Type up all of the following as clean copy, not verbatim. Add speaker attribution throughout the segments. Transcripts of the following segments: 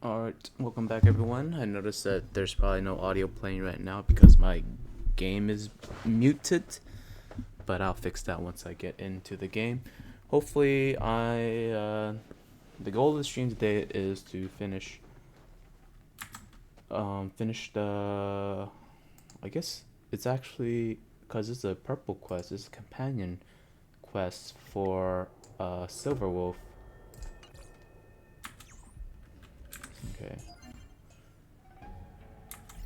Speaker 1: Alright, welcome back everyone. I noticed that there's probably no audio playing right now because my game is muted, but I'll fix that once I get into the game. Hopefully the goal of the stream today is to finish the, I guess it's actually, because it's a purple quest, it's a companion quest for Silver Wolf. Okay.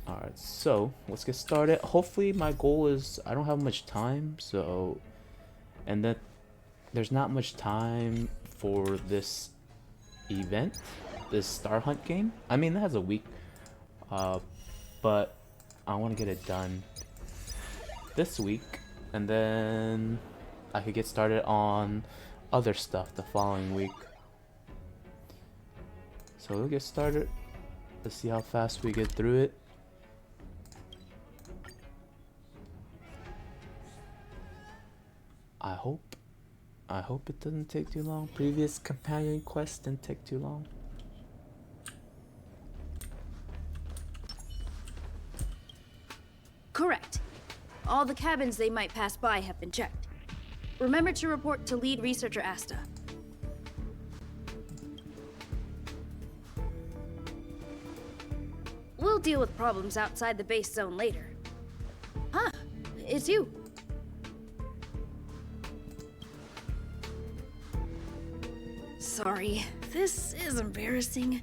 Speaker 1: Alright, so let's get started. Hopefully my goal is, I don't have much time, so, and then there's not much time for this event, this Star Hunt game. I mean, that has a week, but I want to get it done this week, and then I could get started on other stuff the following week. So we'll get started. Let's see how fast we get through it. I hope it doesn't take too long. Previous companion quests didn't take too long.
Speaker 2: Correct. All the cabins they might pass by have been checked. Remember to report to lead researcher Asta. We'll deal with problems outside the base zone later. Huh, it's you. Sorry, this is embarrassing.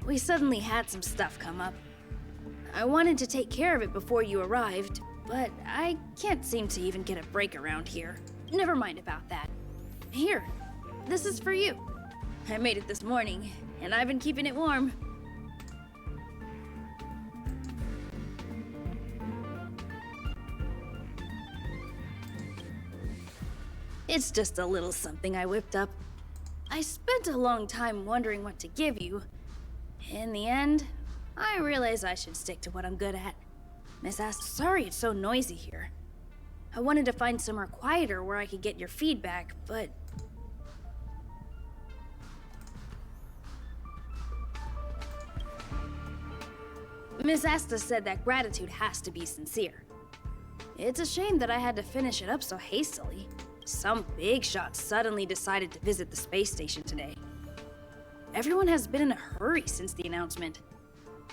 Speaker 2: We suddenly had some stuff come up. I wanted to take care of it before you arrived, but I can't seem to even get a break around here. Never mind about that. Here, this is for you. I made it this morning, and I've been keeping it warm. It's just a little something I whipped up. I spent a long time wondering what to give you. In the end, I realized I should stick to what I'm good at. Miss Asta, sorry it's so noisy here. I wanted to find somewhere quieter where I could get your feedback, but... Miss Asta said that gratitude has to be sincere. It's a shame that I had to finish it up so hastily. Some big shot suddenly decided to visit the space station today. Everyone has been in a hurry since the announcement.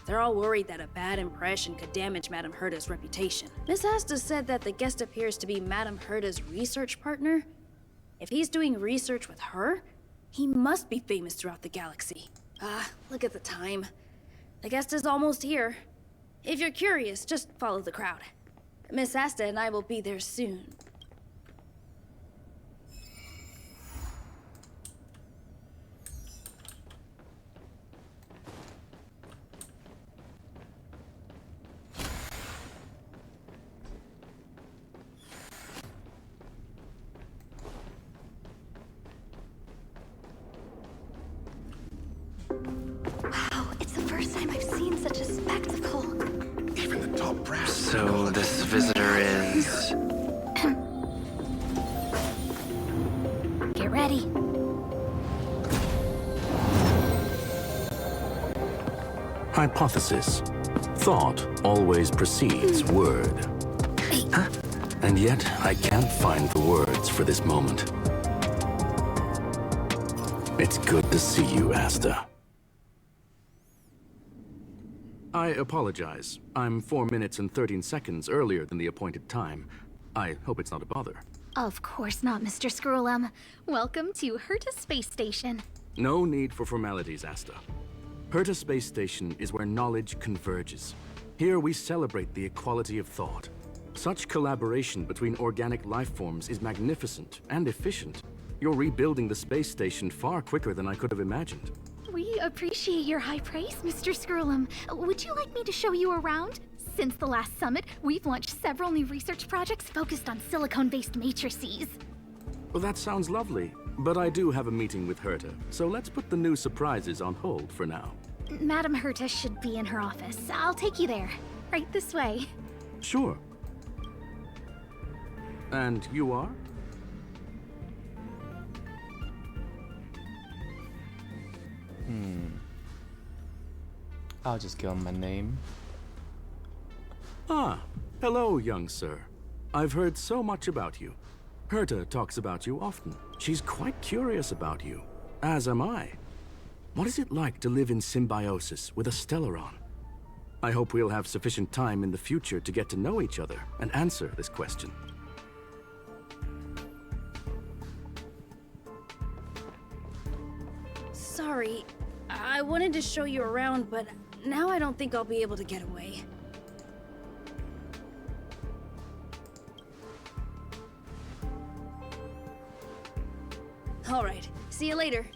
Speaker 2: They're all worried that a bad impression could damage Madame Herta's reputation. Miss Asta said that the guest appears to be Madame Herta's research partner. If he's doing research with her, he must be famous throughout the galaxy. Look at the time. The guest is almost here. If you're curious, just follow the crowd. Miss Asta and I will be there soon.
Speaker 3: So this visitor is...
Speaker 2: Get ready.
Speaker 4: Hypothesis. Thought always precedes word. Huh? And yet, I can't find the words for this moment. It's good to see you, Asta. I apologize. I'm 4 minutes and 13 seconds earlier than the appointed time. I hope it's not a bother.
Speaker 5: Of course not, Mr. Scrollum. Welcome to Herta Space Station.
Speaker 4: No need for formalities, Asta. Herta Space Station is where knowledge converges. Here we celebrate the equality of thought. Such collaboration between organic life forms is magnificent and efficient. You're rebuilding the space station far quicker than I could have imagined.
Speaker 5: We appreciate your high praise, Mr. Scrollum. Would you like me to show you around? Since the last summit, we've launched several new research projects focused on silicone-based matrices.
Speaker 4: Well, that sounds lovely, but I do have a meeting with Herta, so let's put the new surprises on hold for now.
Speaker 5: Madame Herta should be in her office. I'll take you there. Right this way.
Speaker 4: Sure. And you are?
Speaker 1: I'll just give him my name.
Speaker 4: Ah, hello, young sir. I've heard so much about you. Herta talks about you often. She's quite curious about you, as am I. What is it like to live in symbiosis with a Stellaron? I hope we'll have sufficient time in the future to get to know each other and answer this question.
Speaker 2: Sorry, I wanted to show you around, but now I don't think I'll be able to get away. All right, see you later.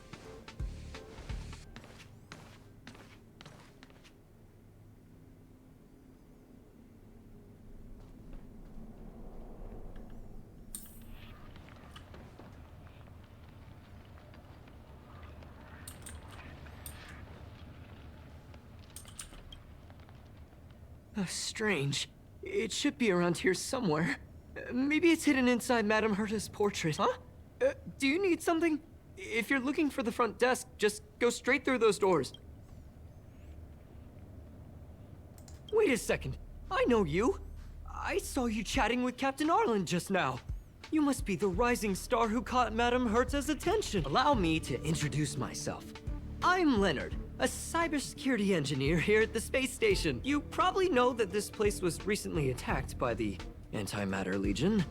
Speaker 6: Strange. It should be around here somewhere. Maybe it's hidden inside Madame Herta's portrait. Huh? Do you need something? If you're looking for the front desk, just go straight through those doors. Wait a second. I know you. I saw you chatting with Captain Arlen just now. You must be the rising star who caught Madame Herta's attention. Allow me to introduce myself. I'm Leonard, a cybersecurity engineer here at the space station. You probably know that this place was recently attacked by the Antimatter Legion.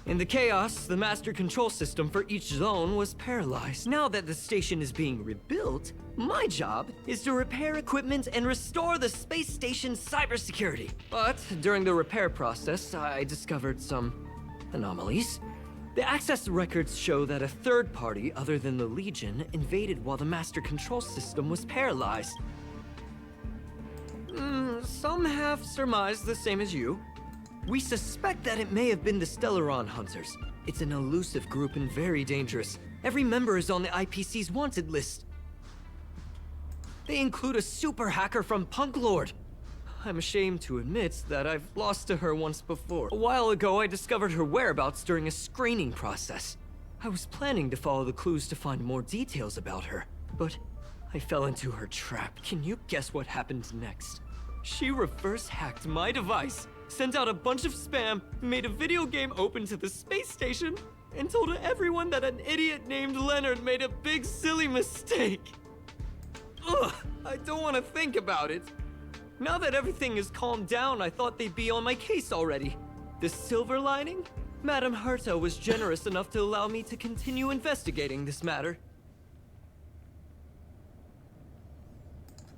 Speaker 6: In the chaos, the master control system for each zone was paralyzed. Now that the station is being rebuilt, my job is to repair equipment and restore the space station's cybersecurity. But during the repair process, I discovered some anomalies. The access records show that a third party other than the Legion invaded while the master control system was paralyzed. Some have surmised the same as you. We suspect that it may have been the Stellaron Hunters. It's an elusive group and very dangerous. Every member is on the IPC's wanted list. They include a super hacker from Punk Lord. I'm ashamed to admit that I've lost to her once before. A while ago, I discovered her whereabouts during a screening process. I was planning to follow the clues to find more details about her, but I fell into her trap. Can you guess what happened next? She reverse hacked my device, sent out a bunch of spam, made a video game open to the space station, and told everyone that an idiot named Leonard made a big silly mistake. Ugh, I don't want to think about it. Now that everything is calmed down, I thought they'd be on my case already. The silver lining? Madame Herta was generous enough to allow me to continue investigating this matter.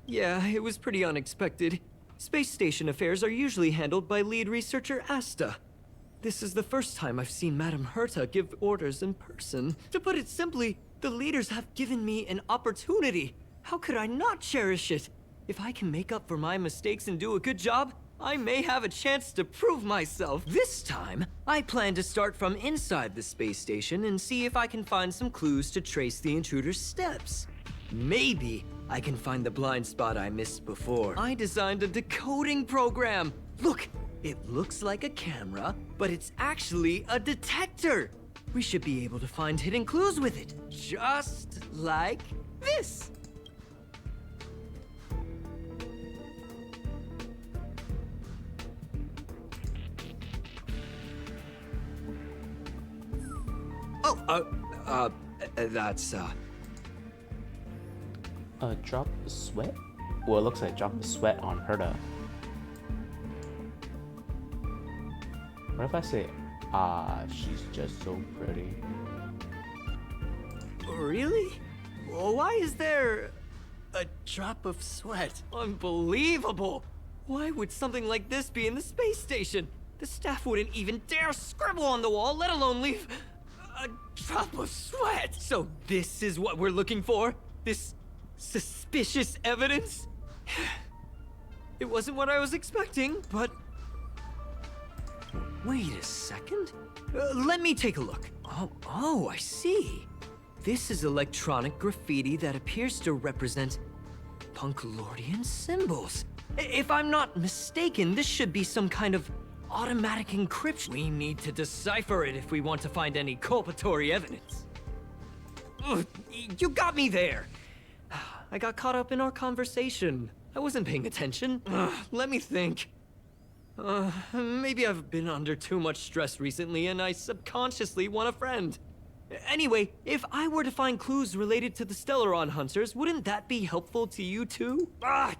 Speaker 6: Yeah, it was pretty unexpected. Space station affairs are usually handled by lead researcher Asta. This is the first time I've seen Madame Herta give orders in person. To put it simply, the leaders have given me an opportunity. How could I not cherish it? If I can make up for my mistakes and do a good job, I may have a chance to prove myself. This time, I plan to start from inside the space station and see if I can find some clues to trace the intruder's steps. Maybe I can find the blind spot I missed before. I designed a decoding program. Look, it looks like a camera, but it's actually a detector. We should be able to find hidden clues with it, just like this. That's,
Speaker 1: A drop of sweat? Well, it looks like a drop of sweat on Herta. What if I say, she's just so pretty?
Speaker 6: Really? Why is there a drop of sweat? Unbelievable! Why would something like this be in the space station? The staff wouldn't even dare scribble on the wall, let alone leave a drop of sweat! So this is what we're looking for? This suspicious evidence? It wasn't what I was expecting, but... Wait a second. Let me take a look. Oh, I see. This is electronic graffiti that appears to represent Punk Lordian symbols. If I'm not mistaken, this should be some kind of automatic encryption. We need to decipher it if we want to find any culpatory evidence. Ugh, you got me there. I got caught up in our conversation. I wasn't paying attention. Let me think. Maybe I've been under too much stress recently and I subconsciously want a friend. Anyway, if I were to find clues related to the Stellaron Hunters, wouldn't that be helpful to you too?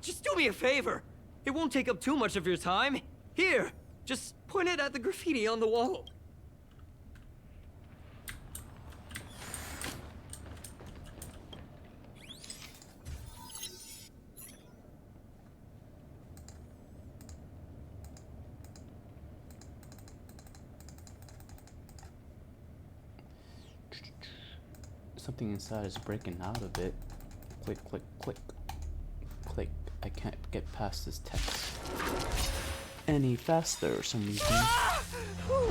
Speaker 6: Just do me a favor. It won't take up too much of your time. Here, just point it at the graffiti on the wall.
Speaker 1: Something inside is breaking out of it. Click, click, click. Click. I can't get past this text any faster for some reason.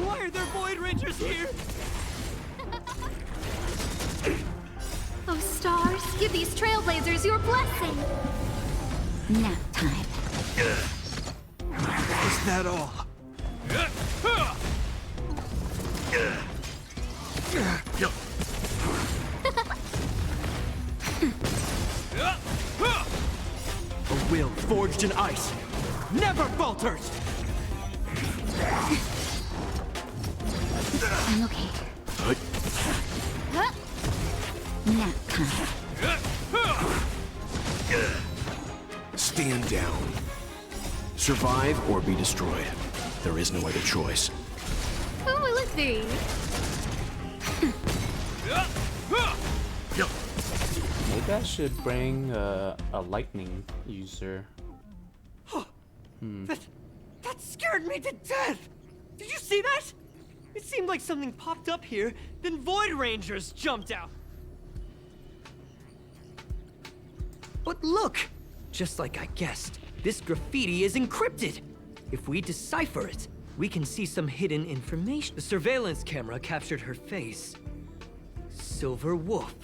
Speaker 6: Why are there Void Rangers here?
Speaker 5: Oh, stars, give these trailblazers your blessing. Nap time.
Speaker 6: Is that all? A will forged in ice never falters!
Speaker 5: I'm okay. Nap time.
Speaker 7: Stand down. Survive or be destroyed. There is no other choice.
Speaker 5: Who will it be?
Speaker 1: Maybe I should bring a lightning user.
Speaker 6: That scared me to death! Did you see that? It seemed like something popped up here, then Void Rangers jumped out. But look! Just like I guessed, this graffiti is encrypted. If we decipher it, we can see some hidden information. The surveillance camera captured her face. Silver Wolf.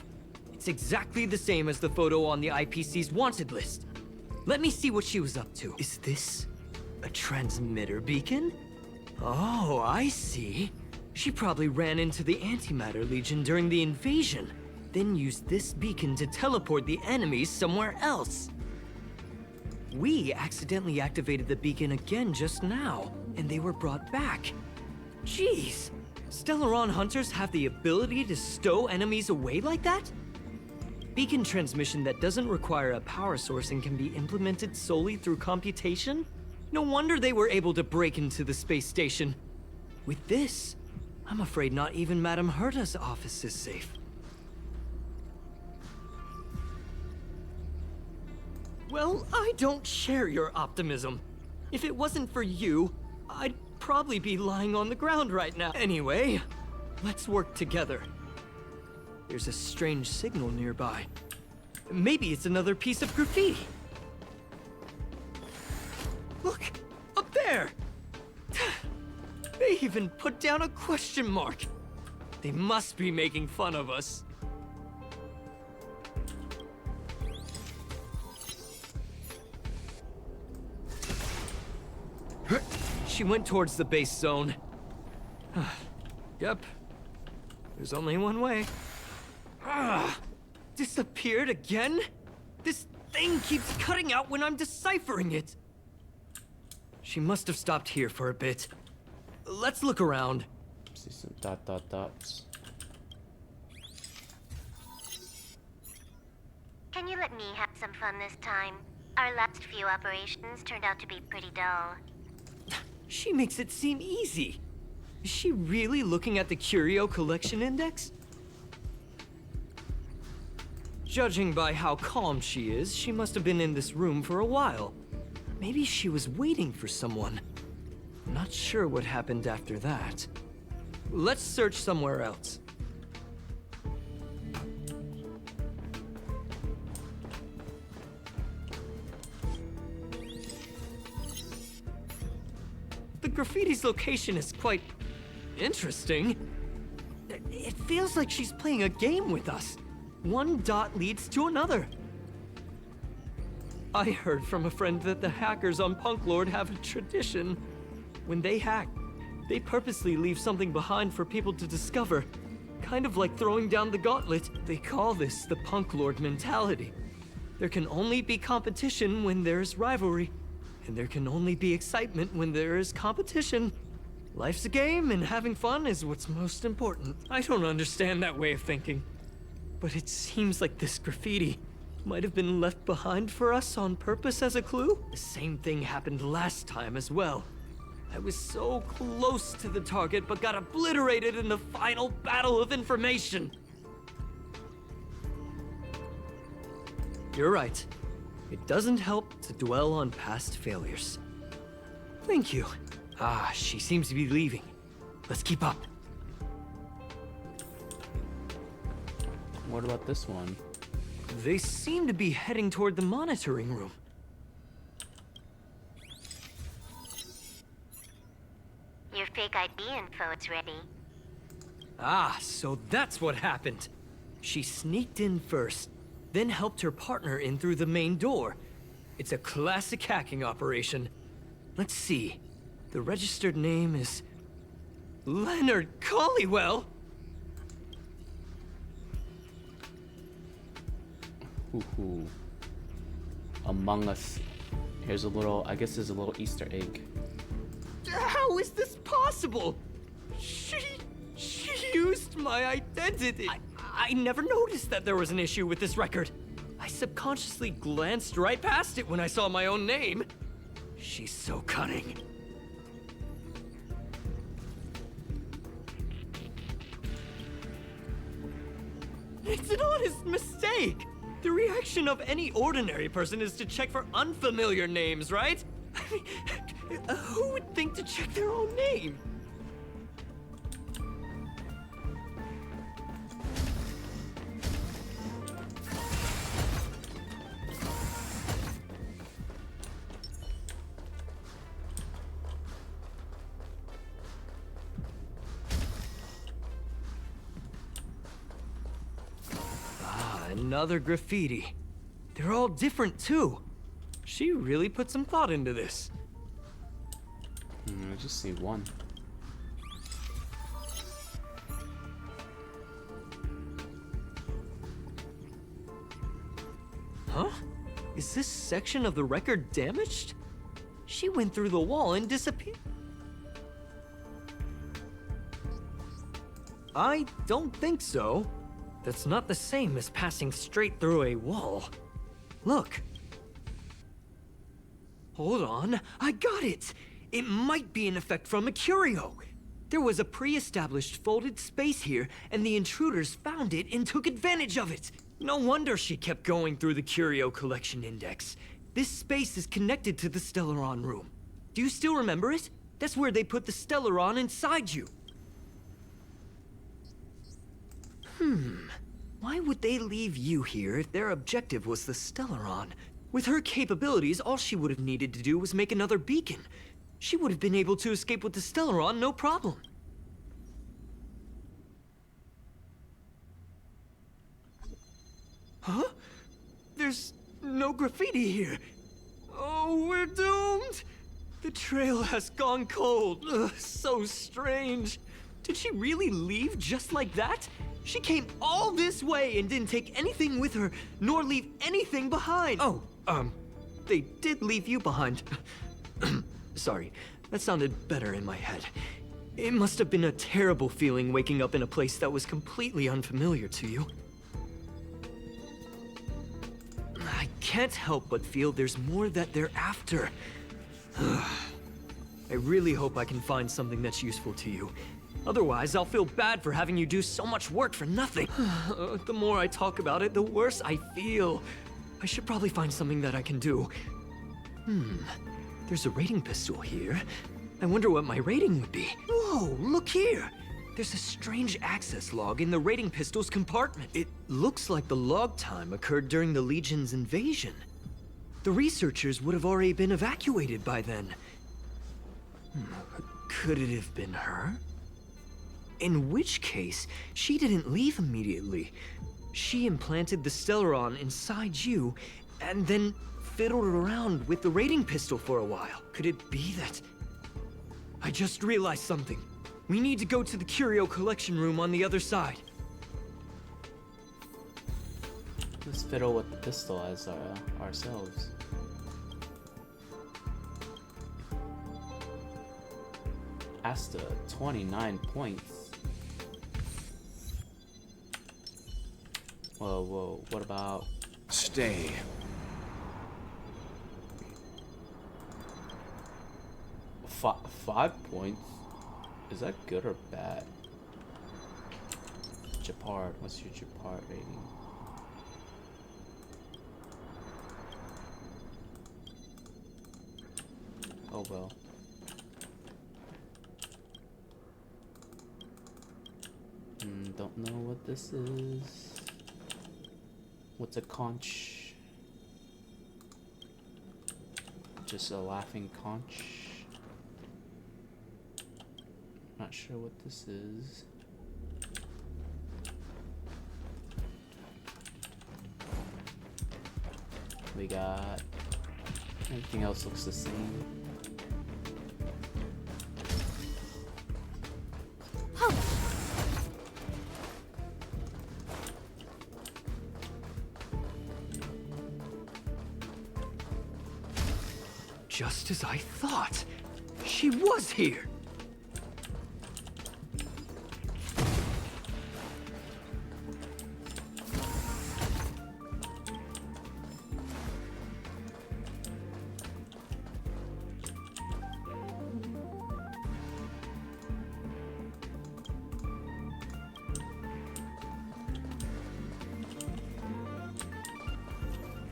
Speaker 6: It's exactly the same as the photo on the IPC's wanted list. Let me see what she was up to. Is this a transmitter beacon? Oh, I see. She probably ran into the Antimatter Legion during the invasion, then used this beacon to teleport the enemies somewhere else. We accidentally activated the beacon again just now, and they were brought back. Jeez, Stellaron Hunters have the ability to stow enemies away like that? Beacon transmission that doesn't require a power source and can be implemented solely through computation? No wonder they were able to break into the space station. With this, I'm afraid not even Madame Herta's office is safe. Well, I don't share your optimism. If it wasn't for you, I'd probably be lying on the ground right now. Anyway, let's work together. There's a strange signal nearby. Maybe it's another piece of graffiti. Look, up there! They even put down a question mark. They must be making fun of us. She went towards the base zone. Yep. There's only one way. Disappeared again? This thing keeps cutting out when I'm deciphering it. She must have stopped here for a bit. Let's look around.
Speaker 1: See some dots.
Speaker 8: Can you let me have some fun this time? Our last few operations turned out to be pretty dull.
Speaker 6: She makes it seem easy. Is she really looking at the Curio Collection Index? Judging by how calm she is, she must have been in this room for a while. Maybe she was waiting for someone. Not sure what happened after that. Let's search somewhere else. The graffiti's location is quite interesting. It feels like she's playing a game with us. One dot leads to another. I heard from a friend that the hackers on Punk Lord have a tradition. When they hack, they purposely leave something behind for people to discover. Kind of like throwing down the gauntlet. They call this the Punk Lord mentality. There can only be competition when there's rivalry. And there can only be excitement when there is competition. Life's a game, and having fun is what's most important. I don't understand that way of thinking. But it seems like this graffiti might have been left behind for us on purpose as a clue. The same thing happened last time as well. I was so close to the target, but got obliterated in the final battle of information. You're right. It doesn't help to dwell on past failures. Thank you. Ah, she seems to be leaving. Let's keep up.
Speaker 1: What about this one?
Speaker 6: They seem to be heading toward the monitoring room.
Speaker 8: Your fake ID info is ready.
Speaker 6: Ah, so that's what happened. She sneaked in first, then helped her partner in through the main door. It's a classic hacking operation. Let's see. The registered name is Leonard Collywell.
Speaker 1: Hoo-hoo. Among Us. Here's a little, I guess there's a little Easter egg.
Speaker 6: How is this possible? She used my identity. I never noticed that there was an issue with this record. I subconsciously glanced right past it when I saw my own name. She's so cunning. It's an honest mistake. The reaction of any ordinary person is to check for unfamiliar names, right? I mean, who would think to check their own name? Another graffiti. They're all different too. She really put some thought into this.
Speaker 1: I just see one.
Speaker 6: Huh? Is this section of the record damaged? She went through the wall and disappeared. I don't think so. That's not the same as passing straight through a wall. Look. Hold on, I got it! It might be an effect from a curio. There was a pre-established folded space here, and the intruders found it and took advantage of it. No wonder she kept going through the curio collection index. This space is connected to the Stellaron room. Do you still remember it? That's where they put the Stellaron inside you. Why would they leave you here if their objective was the Stellaron? With her capabilities, all she would have needed to do was make another beacon. She would have been able to escape with the Stellaron, no problem. Huh? There's no graffiti here. Oh, we're doomed! The trail has gone cold. Ugh, so strange. Did she really leave just like that? She came all this way and didn't take anything with her, nor leave anything behind. Oh, they did leave you behind. Sorry, that sounded better in my head. It must have been a terrible feeling waking up in a place that was completely unfamiliar to you. I can't help but feel there's more that they're after. I really hope I can find something that's useful to you. Otherwise, I'll feel bad for having you do so much work for nothing. The more I talk about it, the worse I feel. I should probably find something that I can do. There's a rating pistol here. I wonder what my rating would be. Whoa, look here! There's a strange access log in the rating pistol's compartment. It looks like the log time occurred during the Legion's invasion. The researchers would have already been evacuated by then. Could it have been her? In which case, she didn't leave immediately. She implanted the Stellaron inside you, and then fiddled around with the rating pistol for a while. Could it be that... I just realized something. We need to go to the curio collection room on the other side.
Speaker 1: Let's fiddle with the pistol as ourselves. Asta, 29 points. Whoa, whoa, what about...
Speaker 7: Stay.
Speaker 1: Five points? Is that good or bad? Japard, what's your Japard rating? Oh well. Don't know what this is. What's a conch? Just a laughing conch. Not sure what this is. We got... everything else looks the same.
Speaker 6: Just as I thought. She was here.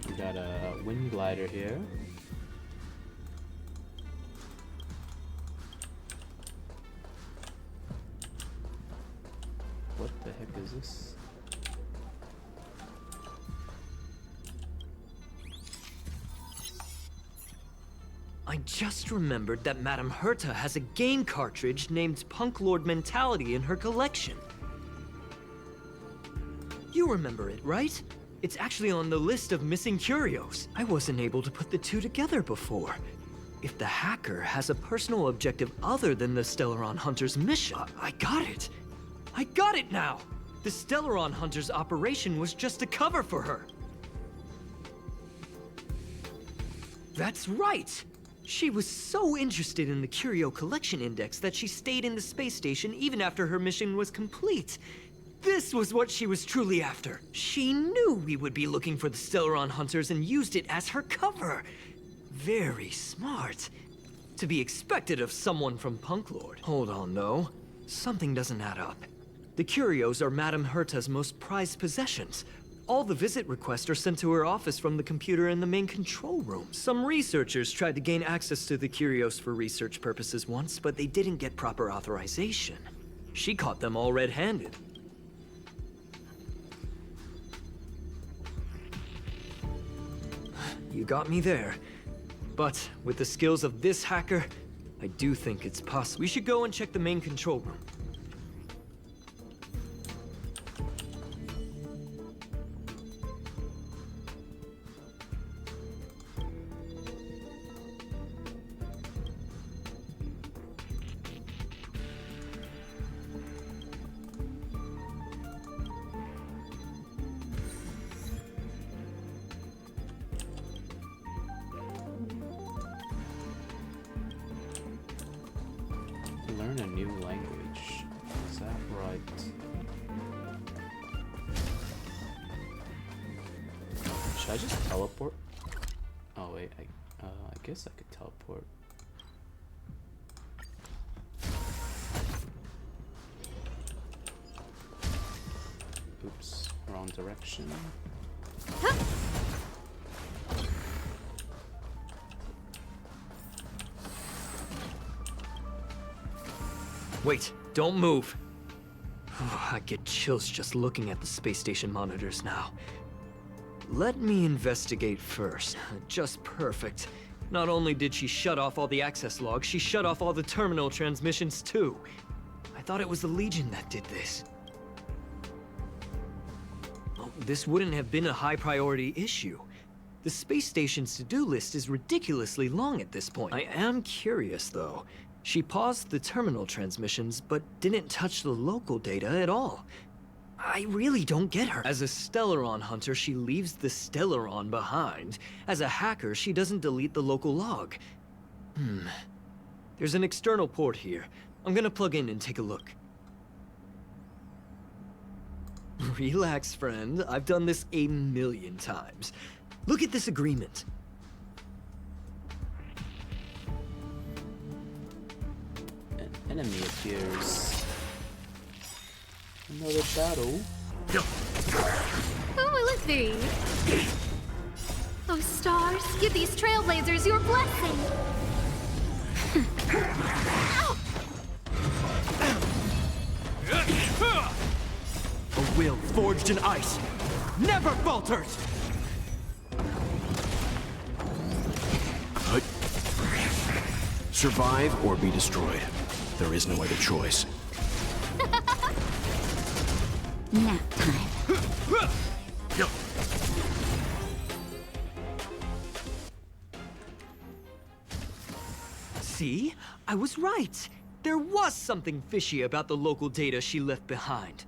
Speaker 1: We got a wind glider here. What the heck is this?
Speaker 6: I just remembered that Madame Herta has a game cartridge named Punk Lord Mentality in her collection. You remember it, right? It's actually on the list of missing curios. I wasn't able to put the two together before. If the hacker has a personal objective other than the Stellaron Hunter's mission, I got it! I got it now! The Stellaron Hunter's operation was just a cover for her. That's right! She was so interested in the Curio Collection Index that she stayed in the space station even after her mission was complete. This was what she was truly after. She knew we would be looking for the Stellaron Hunters and used it as her cover. Very smart. To be expected of someone from Punk Lord. Hold on, though. Something doesn't add up. The curios are Madame Herta's most prized possessions. All the visit requests are sent to her office from the computer in the main control room. Some researchers tried to gain access to the curios for research purposes once, but they didn't get proper authorization. She caught them all red-handed. You got me there. But with the skills of this hacker, I do think it's possible. We should go and check the main control room.
Speaker 1: Learn a new language. Is that right? Should I just teleport? Oh wait, I guess I could teleport. Oops, wrong direction.
Speaker 6: Wait, don't move. I get chills just looking at the space station monitors now. Let me investigate first. Just perfect. Not only did she shut off all the access logs, she shut off all the terminal transmissions too. I thought it was the Legion that did this. Well, this wouldn't have been a high priority issue. The space station's to-do list is ridiculously long at this point. I am curious though. She paused the terminal transmissions, but didn't touch the local data at all. I really don't get her. As a Stellaron hunter, she leaves the Stellaron behind. As a hacker, she doesn't delete the local log. There's an external port here. I'm gonna plug in and take a look. Relax, friend. I've done this a million times. Look at this agreement.
Speaker 1: An enemy appears. Another battle.
Speaker 5: Who will it be? Those stars, give these trailblazers your blessing.
Speaker 6: A will forged in ice never falters!
Speaker 7: Survive or be destroyed. There is no other choice.
Speaker 5: Nap time.
Speaker 6: See? I was right. There was something fishy about the local data she left behind.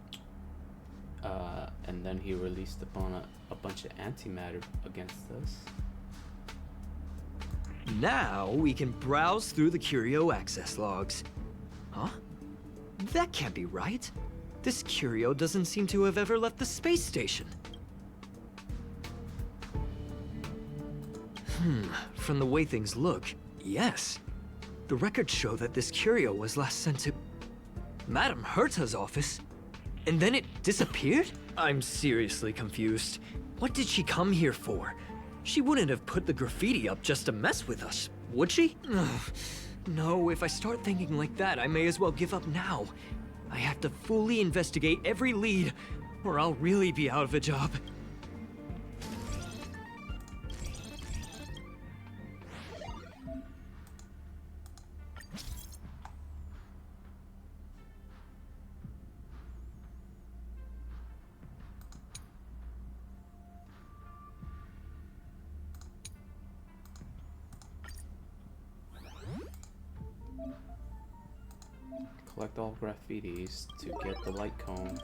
Speaker 1: And then he released upon a bunch of antimatter against us.
Speaker 6: Now we can browse through the Curio access logs. Huh? That can't be right. This Curio doesn't seem to have ever left the space station. From the way things look, yes. The records show that this Curio was last sent to Madame Herta's office, and then it disappeared? I'm seriously confused. What did she come here for? She wouldn't have put the graffiti up just to mess with us, would she? No, if I start thinking like that, I may as well give up now. I have to fully investigate every lead, or I'll really be out of a job.
Speaker 1: Collect all graffitis to get the light cone.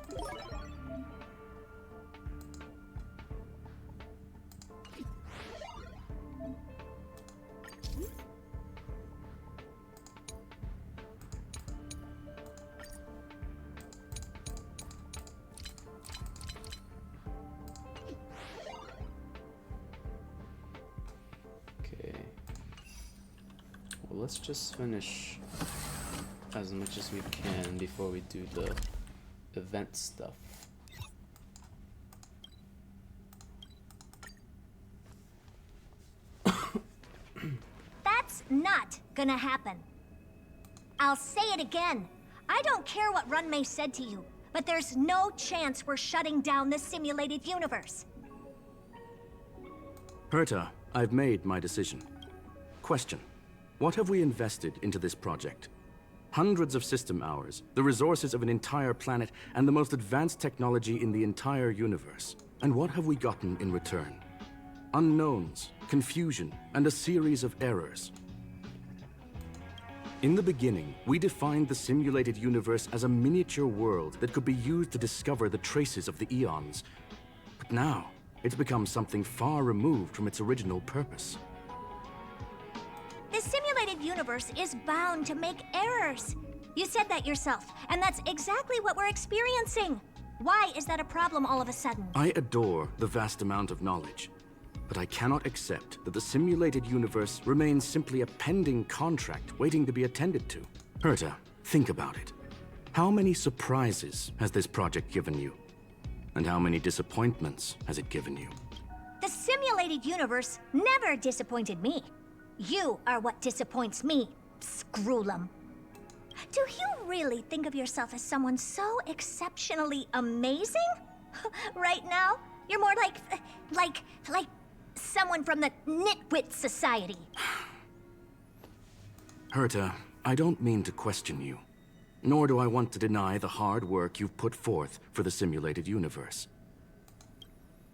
Speaker 1: Okay. Well, let's just finish as much as we can before we do the event stuff.
Speaker 9: That's not gonna happen. I'll say it again. I don't care what Runmei said to you, but there's no chance we're shutting down the simulated universe.
Speaker 4: Herta, I've made my decision. Question: what have we invested into this project? Hundreds of system hours, the resources of an entire planet, and the most advanced technology in the entire universe. And what have we gotten in return? Unknowns, confusion, and a series of errors. In the beginning, we defined the simulated universe as a miniature world that could be used to discover the traces of the eons. But now, it's become something far removed from its original purpose.
Speaker 9: The simulated universe is bound to make errors. You said that yourself, and that's exactly what we're experiencing. Why is that a problem all of a sudden?
Speaker 4: I adore the vast amount of knowledge, but I cannot accept that the simulated universe remains simply a pending contract waiting to be attended to. Herta, think about it. How many surprises has this project given you? And how many disappointments has it given you?
Speaker 9: The simulated universe never disappointed me. You are what disappoints me, Scroolum. Do you really think of yourself as someone so exceptionally amazing? Right now, you're more like someone from the Nitwit Society.
Speaker 4: Herta, I don't mean to question you, nor do I want to deny the hard work you've put forth for the simulated universe.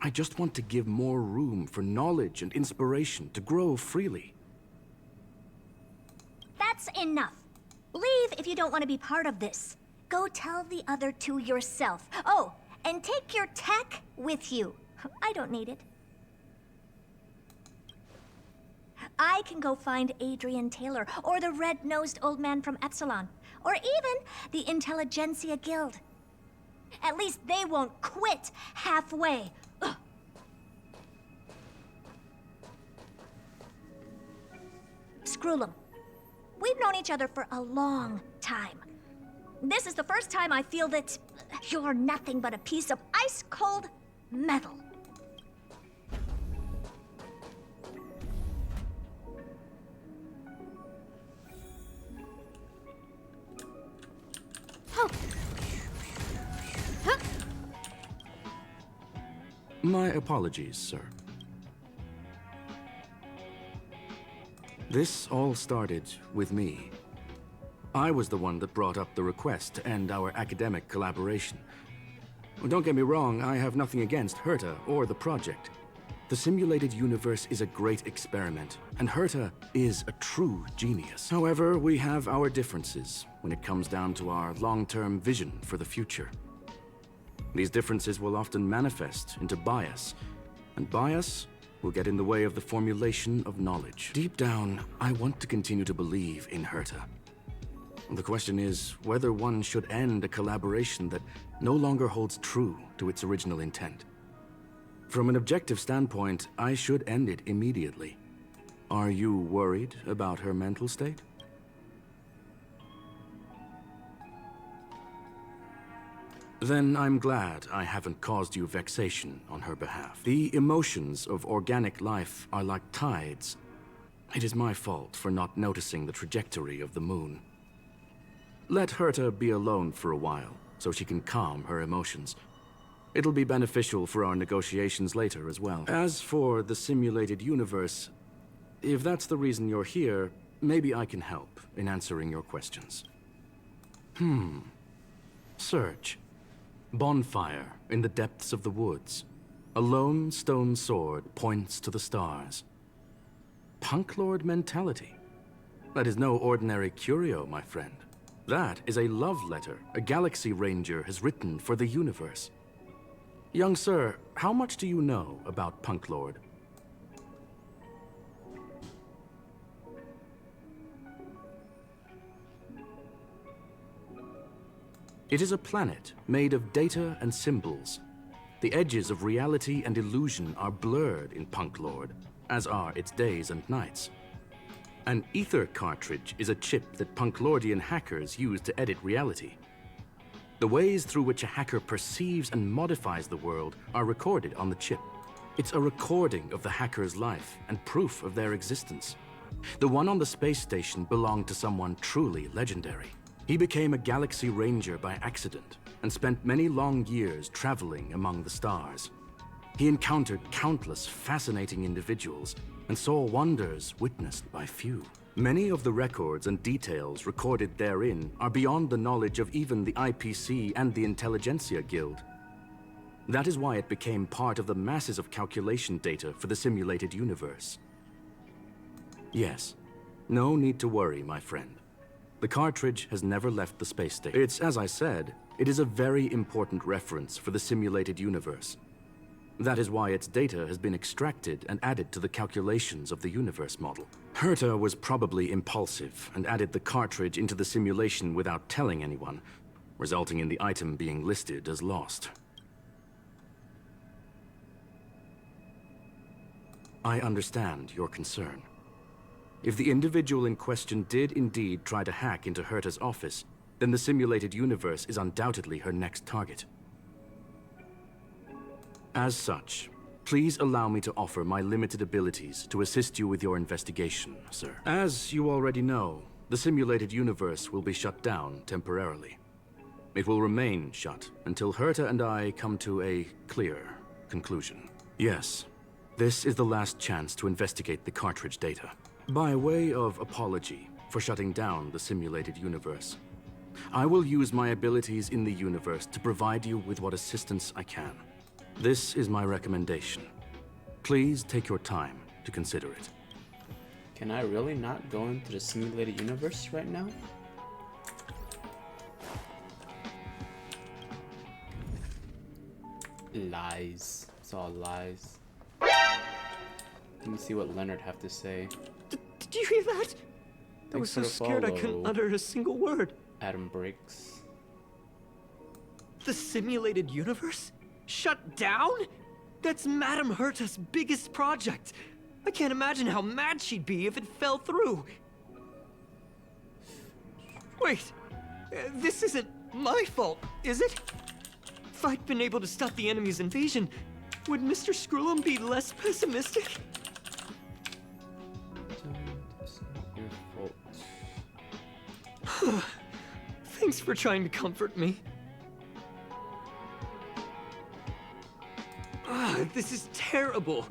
Speaker 4: I just want to give more room for knowledge and inspiration to grow freely.
Speaker 9: That's enough. Leave if you don't want to be part of this. Go tell the other two yourself. Oh, And take your tech with you. I don't need it. I can go find Adrian Taylor, or the red-nosed old man from Epsilon, or even the Intelligentsia Guild. At least they won't quit halfway. Ugh. Skrullum, we've known each other for a long time. This is the first time I feel that you're nothing but a piece of ice-cold metal.
Speaker 4: My apologies, sir. This all started with me. I was the one that brought up the request to end our academic collaboration. Don't get me wrong, I have nothing against Herta or the project. The simulated universe is a great experiment, and Herta is a true genius. However, we have our differences when it comes down to our long-term vision for the future. These differences will often manifest into bias, and bias will get in the way of the formulation of knowledge. Deep down, I want to continue to believe in Herta. The question is whether one should end a collaboration that no longer holds true to its original intent. From an objective standpoint, I should end it immediately. Are you worried about her mental state? Then I'm glad I haven't caused you vexation on her behalf. The emotions of organic life are like tides. It is my fault for not noticing the trajectory of the moon. Let Herta be alone for a while, so she can calm her emotions. It'll be beneficial for our negotiations later as well. As for the simulated universe, if that's the reason you're here, maybe I can help in answering your questions. Search. Bonfire in the depths of the woods. A lone stone sword points to the stars. Punk Lord mentality. That is no ordinary curio, my friend. That is a love letter a Galaxy Ranger has written for the universe. Young sir, how much do you know about Punk Lord? It is a planet made of data and symbols. The edges of reality and illusion are blurred in Punk Lord, as are its days and nights. An ether cartridge is a chip that Punk Lordian hackers use to edit reality. The ways through which a hacker perceives and modifies the world are recorded on the chip. It's a recording of the hacker's life and proof of their existence. The one on the space station belonged to someone truly legendary. He became a Galaxy Ranger by accident and spent many long years traveling among the stars. He encountered countless fascinating individuals and saw wonders witnessed by few. Many of the records and details recorded therein are beyond the knowledge of even the IPC and the Intelligentsia Guild. That is why it became part of the masses of calculation data for the simulated universe. Yes, no need to worry, my friend. The cartridge has never left the space station. It's, as I said, it is a very important reference for the simulated universe. That is why its data has been extracted and added to the calculations of the universe model. Herta was probably impulsive and added the cartridge into the simulation without telling anyone, resulting in the item being listed as lost. I understand your concern. If the individual in question did indeed try to hack into Herta's office, then the simulated universe is undoubtedly her next target. As such, please allow me to offer my limited abilities to assist you with your investigation, sir. As you already know, the simulated universe will be shut down temporarily. It will remain shut until Herta and I come to a clear conclusion. Yes, this is the last chance to investigate the cartridge data. By way of apology for shutting down the simulated universe, I will use my abilities in the universe to provide you with what assistance I can. This is my recommendation. Please take your time to consider it.
Speaker 1: Can I really not go into the simulated universe right now? Lies. It's all lies. Let me see what Leonard have to say.
Speaker 6: Did you hear that? I was
Speaker 1: Thanks
Speaker 6: so
Speaker 1: for the
Speaker 6: scared I couldn't
Speaker 1: follow.
Speaker 6: utter a single word.
Speaker 1: Adam Briggs.
Speaker 6: The simulated universe? Shut down? That's Madame Herta's biggest project. I can't imagine how mad she'd be if it fell through. Wait, this isn't my fault, is it? If I'd been able to stop the enemy's invasion, would Mr. Skrullum be less pessimistic?
Speaker 1: It's not your fault.
Speaker 6: Thanks for trying to comfort me. This is terrible.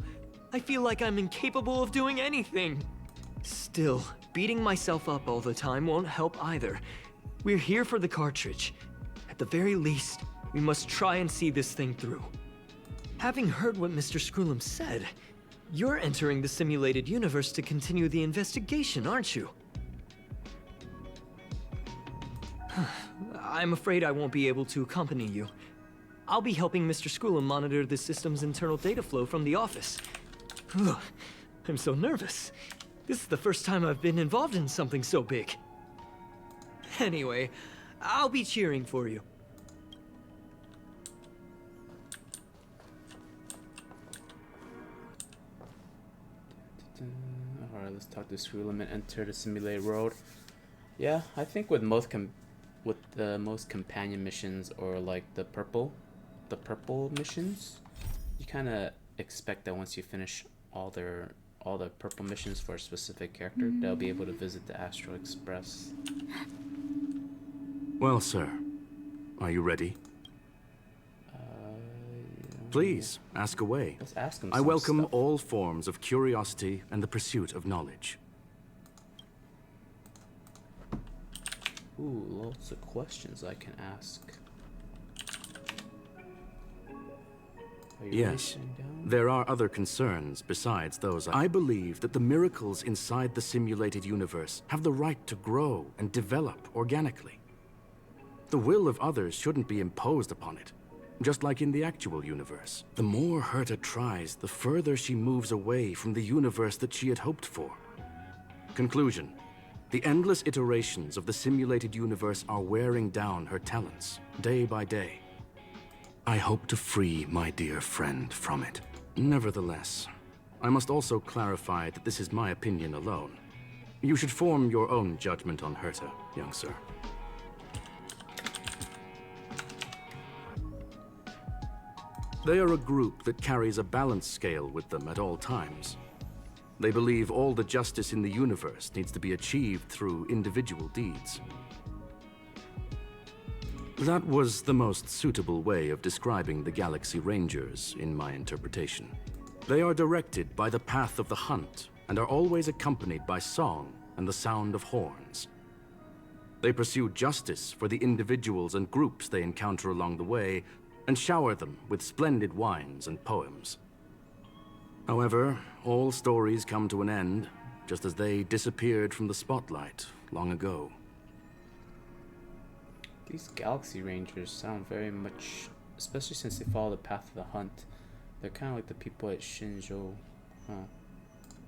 Speaker 6: I feel like I'm incapable of doing anything. Still, beating myself up all the time won't help either. We're here for the cartridge. At the very least, we must try and see this thing through. Having heard what Mr. Skrullum said, you're entering the simulated universe to continue the investigation, aren't you? I'm afraid I won't be able to accompany you. I'll be helping Mr. Skrullum monitor the system's internal data flow from the office. Ugh, I'm so nervous. This is the first time I've been involved in something so big. Anyway, I'll be cheering for you.
Speaker 1: Alright, let's talk to Skrullum and enter the simulated world. Yeah, I think with most companion missions, or like the purple missions, you kind of expect that once you finish all the purple missions for a specific character, they'll be able to visit the Astral Express.
Speaker 4: Well, sir, are you ready? Please, ask away.
Speaker 1: Let's ask him
Speaker 4: I
Speaker 1: some
Speaker 4: welcome
Speaker 1: stuff.
Speaker 4: all forms of curiosity and the pursuit of knowledge.
Speaker 1: Ooh, lots of questions I can ask. Are you
Speaker 4: Yes,
Speaker 1: writing down?
Speaker 4: there are other concerns besides those. I believe that the miracles inside the simulated universe have the right to grow and develop organically. The will of others shouldn't be imposed upon it, just like in the actual universe. The more Herta tries, the further she moves away from the universe that she had hoped for. Conclusion. The endless iterations of the simulated universe are wearing down her talents, day by day. I hope to free my dear friend from it. Nevertheless, I must also clarify that this is my opinion alone. You should form your own judgment on Herta, young sir. They are a group that carries a balance scale with them at all times. They believe all the justice in the universe needs to be achieved through individual deeds. That was the most suitable way of describing the Galaxy Rangers, in my interpretation. They are directed by the path of the hunt, and are always accompanied by song and the sound of horns. They pursue justice for the individuals and groups they encounter along the way, and shower them with splendid wines and poems. However, all stories come to an end, just as they disappeared from the spotlight long ago.
Speaker 1: These Galaxy Rangers sound very much, especially since they follow the path of the hunt. They're kind of like the people at Shinjo. Huh.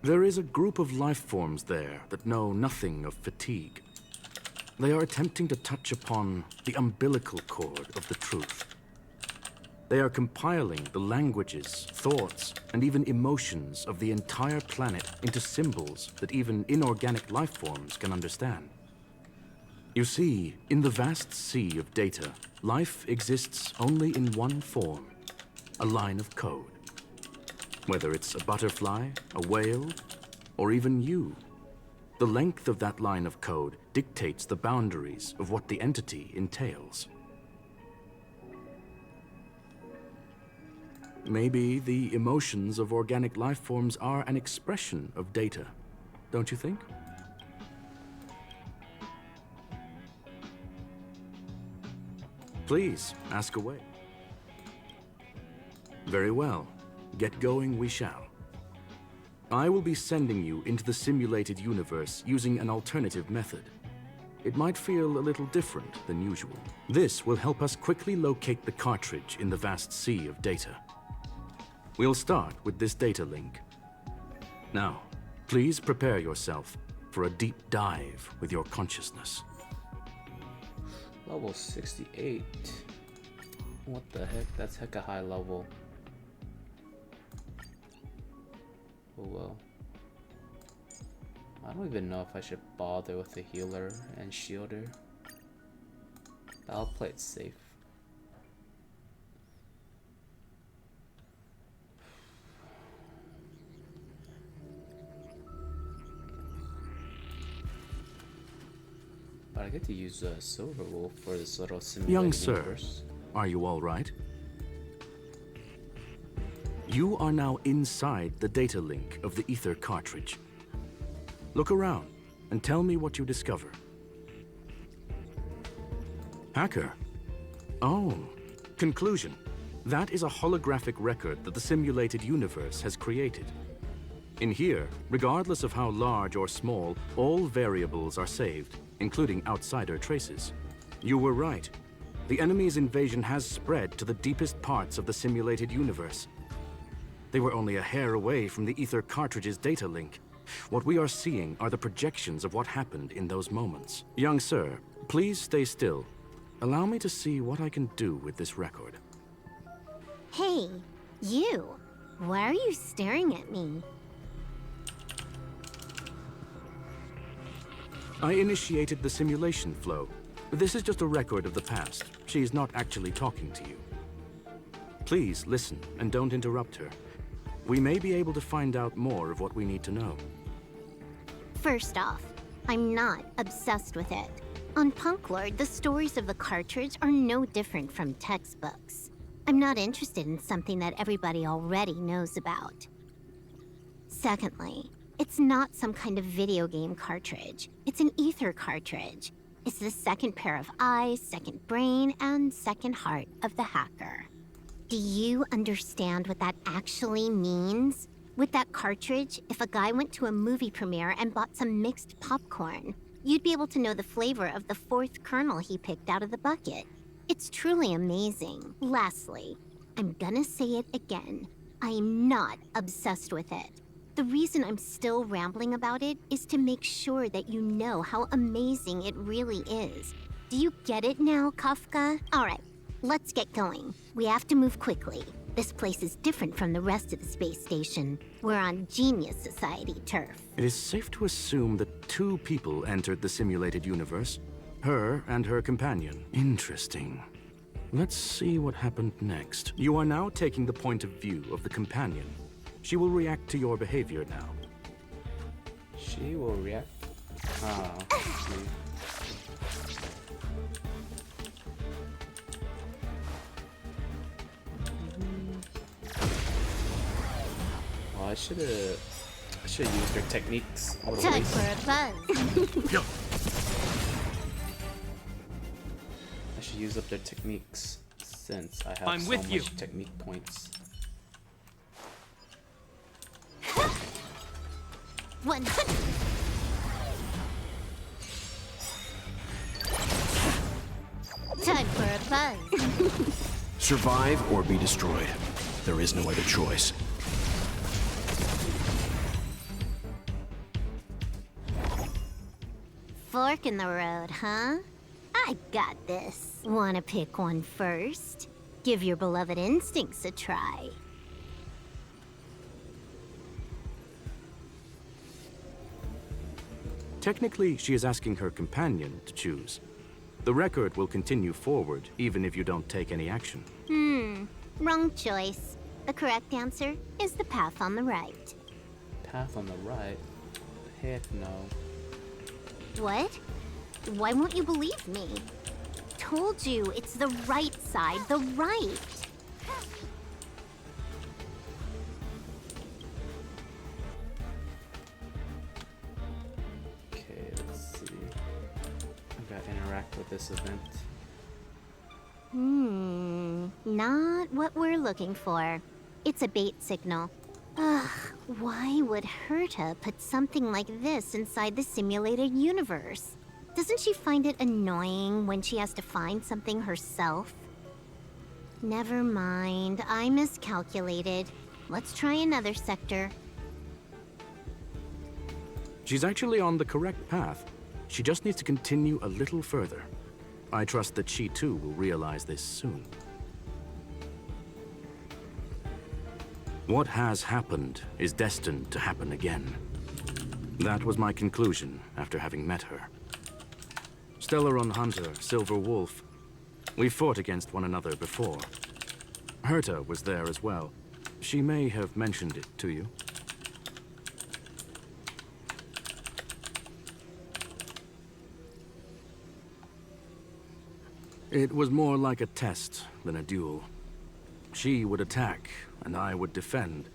Speaker 4: There is a group of life forms there that know nothing of fatigue. They are attempting to touch upon the umbilical cord of the truth. They are compiling the languages, thoughts, and even emotions of the entire planet into symbols that even inorganic life forms can understand. You see, in the vast sea of data, life exists only in one form, a line of code. Whether it's a butterfly, a whale, or even you, the length of that line of code dictates the boundaries of what the entity entails. Maybe the emotions of organic life forms are an expression of data, don't you think? Please, ask away. Very well. Get going we shall. I will be sending you into the simulated universe using an alternative method. it might feel a little different than usual. This will help us quickly locate the cartridge in the vast sea of data. We'll start with this data link. Now, please prepare yourself for a deep dive with your consciousness.
Speaker 1: Level 68. What the heck? That's hecka high level. Oh well. I don't even know if I should bother with the healer and shielder. I'll play it safe. But I get to use Silver Wolf for this little simulated
Speaker 4: Young sir,
Speaker 1: universe.
Speaker 4: are you all right? You are now inside the data link of the Ether cartridge. Look around and tell me what you discover. Hacker. Oh, conclusion. That is a holographic record that the simulated universe has created. In here, regardless of how large or small, all variables are saved, including outsider traces. You were right. The enemy's invasion has spread to the deepest parts of the simulated universe. They were only a hair away from the Ether cartridge's data link. What we are seeing are the projections of what happened in those moments. Young sir, please stay still. Allow me to see what I can do with this record.
Speaker 10: Hey, you. Why are you staring at me?
Speaker 4: I initiated the simulation flow. This is just a record of the past. She's not actually talking to you. Please listen and don't interrupt her. We may be able to find out more of what we need to know.
Speaker 10: First off, I'm not obsessed with it. On Punklord, the stories of the cartridge are no different from textbooks. I'm not interested in something that everybody already knows about. Secondly, it's not some kind of video game cartridge. It's an Ether cartridge. It's the second pair of eyes, second brain, and second heart of the hacker. Do you understand what that actually means? With that cartridge, if a guy went to a movie premiere and bought some mixed popcorn, you'd be able to know the flavor of the fourth kernel he picked out of the bucket. It's truly amazing. Lastly, I'm gonna say it again. I'm not obsessed with it. The reason I'm still rambling about it is to make sure that you know how amazing it really is. Do you get it now, Kafka? All right, let's get going. We have to move quickly. This place is different from the rest of the space station. We're on Genius Society turf.
Speaker 4: It is safe to assume that 2 people entered the simulated universe. Her and her companion. Interesting. Let's see what happened next. You are now taking the point of view of the companion. She will react to your behavior now.
Speaker 1: She will react. Oh, well, I should have used her techniques.
Speaker 10: Time for a buzz.
Speaker 1: I should use up their techniques since I have
Speaker 6: I'm
Speaker 1: so
Speaker 6: with you.
Speaker 1: much technique points.
Speaker 10: 100. Time for a buzz.
Speaker 7: Survive or be destroyed. There is no other choice.
Speaker 10: Fork in the road, huh? I got this. Wanna pick one first? Give your beloved instincts a try.
Speaker 4: Technically, she is asking her companion to choose. The record will continue forward, even if you don't take any action.
Speaker 10: Wrong choice. The correct answer is the path on the right.
Speaker 1: Path on the right? Heck no.
Speaker 10: What? Why won't you believe me? Told you, it's the right side, the right.
Speaker 1: Okay, let's see. I gotta interact with this event.
Speaker 10: Not what we're looking for. It's a bait signal. Ugh, why would Herta put something like this inside the simulated universe? Doesn't she find it annoying when she has to find something herself? Never mind, I miscalculated. Let's try another sector.
Speaker 4: She's actually on the correct path. She just needs to continue a little further. I trust that she too will realize this soon. What has happened is destined to happen again. That was my conclusion after having met her. Stellaron Hunter, Silver Wolf. We fought against one another before. Herta was there as well. She may have mentioned it to you. It was more like a test than a duel. She would attack, and I would defend.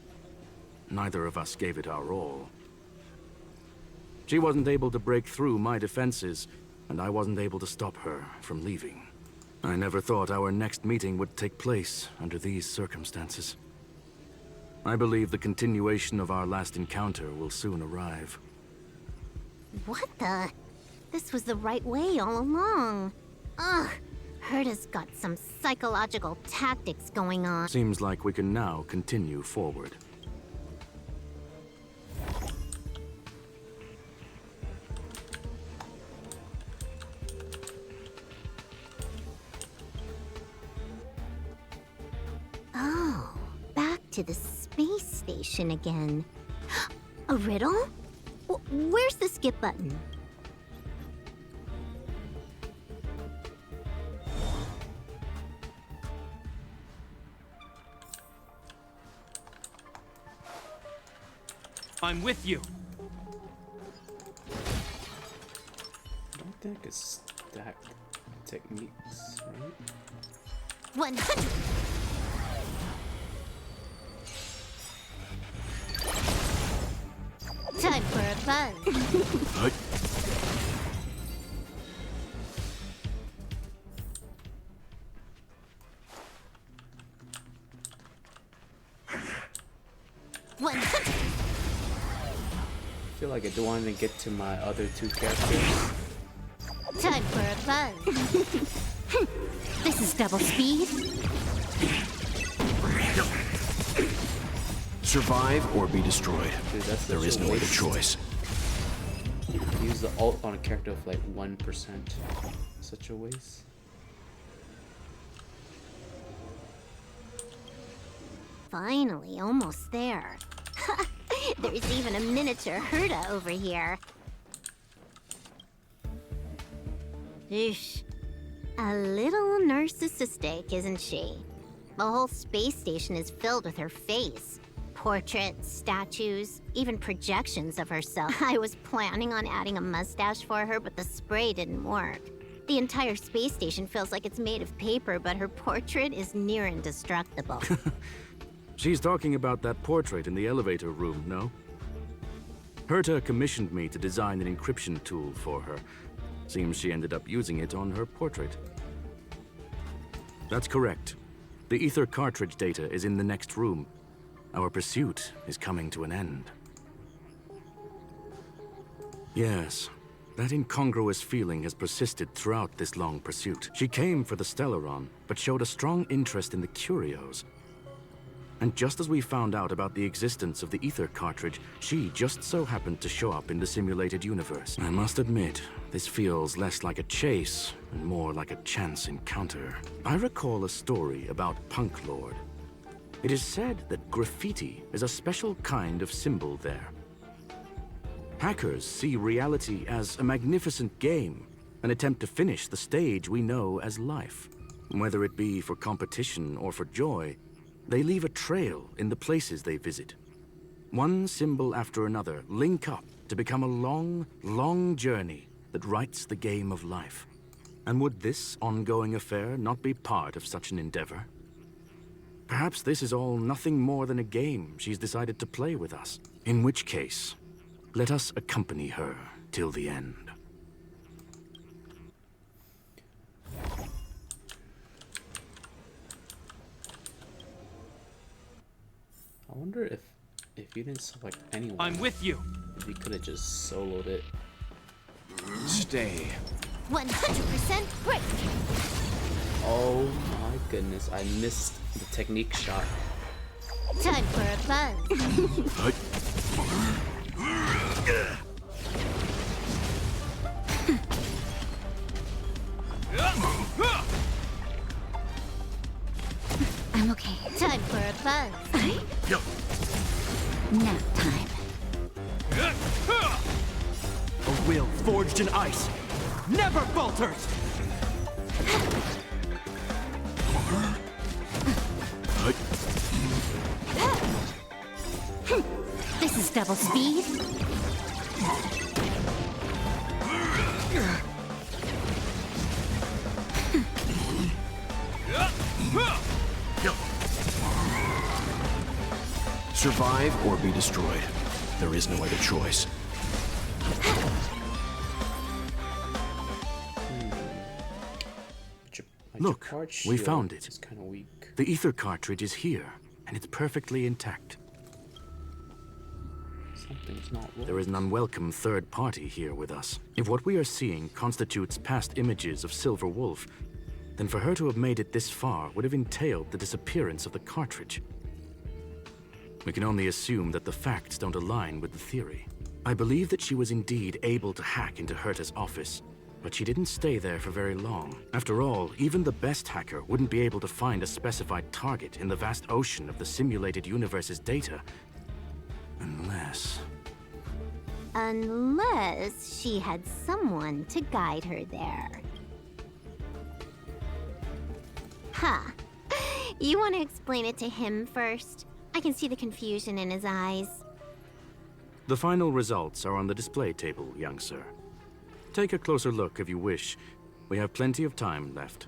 Speaker 4: Neither of us gave it our all. She wasn't able to break through my defenses, and I wasn't able to stop her from leaving. I never thought our next meeting would take place under these circumstances. I believe the continuation of our last encounter will soon arrive.
Speaker 10: What the? This was the right way all along. Ugh, Herta's got some psychological tactics going on.
Speaker 4: Seems like we can now continue forward.
Speaker 10: Oh, back to the space station again. A riddle? Where's the skip button?
Speaker 6: I'm with you.
Speaker 1: I don't think I could stack techniques, right?
Speaker 10: 100! Time for a buzz.
Speaker 1: I feel like I don't want to get to my other two characters.
Speaker 10: Time for a buzz. This is double speed.
Speaker 7: Survive or be destroyed.
Speaker 1: Dude, that's
Speaker 7: There is no other choice.
Speaker 1: Use the ult on a character of like 1%. Such a waste.
Speaker 10: Finally, almost there. There's even a miniature Herta over here. Eesh. A little narcissistic, isn't she? The whole space station is filled with her face. Portraits, statues, even projections of herself. I was planning on adding a mustache for her, but the spray didn't work. The entire space station feels like it's made of paper, but her portrait is near indestructible.
Speaker 4: She's talking about that portrait in the elevator room, no? Herta commissioned me to design an encryption tool for her. Seems she ended up using it on her portrait. That's correct. The ether cartridge data is in the next room. Our pursuit is coming to an end. Yes, that incongruous feeling has persisted throughout this long pursuit. She came for the Stellaron, but showed a strong interest in the curios. And just as we found out about the existence of the ether cartridge, she just so happened to show up in the simulated universe. I must admit, this feels less like a chase and more like a chance encounter. I recall a story about Punk Lord. It is said that graffiti is a special kind of symbol there. Hackers see reality as a magnificent game, an attempt to finish the stage we know as life. Whether it be for competition or for joy, they leave a trail in the places they visit. One symbol after another link up to become a long, long journey that writes the game of life. And would this ongoing affair not be part of such an endeavor? Perhaps this is all nothing more than a game she's decided to play with us. In which case, let us accompany her till the end.
Speaker 1: I wonder if you didn't select anyone.
Speaker 6: I'm with you.
Speaker 1: If you could have just soloed it.
Speaker 7: stay.
Speaker 10: 100% break!
Speaker 1: Oh my goodness, I missed the technique shot.
Speaker 10: Time for a buzz.
Speaker 5: I'm okay.
Speaker 10: Time for a buzz.
Speaker 5: Nap time.
Speaker 6: A will forged in ice never falters!
Speaker 10: This is double speed.
Speaker 7: Survive or be destroyed. There is no other choice.
Speaker 4: Look, we found it.
Speaker 1: It's kind of weak.
Speaker 4: The ether cartridge is here, and it's perfectly intact.
Speaker 1: Something's not right.
Speaker 4: There is an unwelcome third party here with us. If what we are seeing constitutes past images of Silver Wolf, then for her to have made it this far would have entailed the disappearance of the cartridge. We can only assume that the facts don't align with the theory. I believe that she was indeed able to hack into Herta's office, but she didn't stay there for very long. After all, even the best hacker wouldn't be able to find a specified target in the vast ocean of the simulated universe's data.
Speaker 10: Unless she had someone to guide her there. Huh. You want to explain it to him first? I can see the confusion in his eyes.
Speaker 4: The final results are on the display table, young sir. Take a closer look if you wish. We have plenty of time left.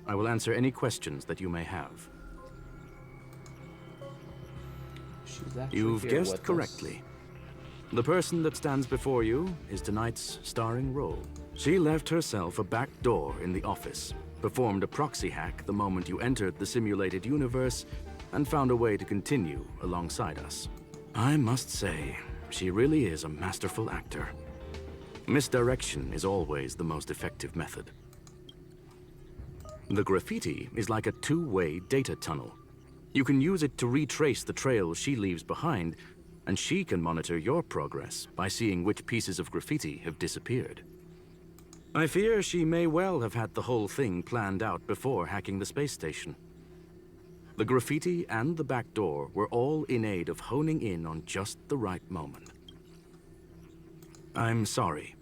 Speaker 4: I will answer any questions that you may have. You've guessed correctly. The person that stands before you is tonight's starring role. She left herself a back door in the office, performed a proxy hack the moment you entered the simulated universe, and found a way to continue alongside us. I must say, she really is a masterful actor. Misdirection is always the most effective method. The graffiti is like a two-way data tunnel. You can use it to retrace the trail she leaves behind, and she can monitor your progress by seeing which pieces of graffiti have disappeared. I fear she may well have had the whole thing planned out before hacking the space station. The graffiti and the back door were all in aid of honing in on just the right moment. I'm sorry.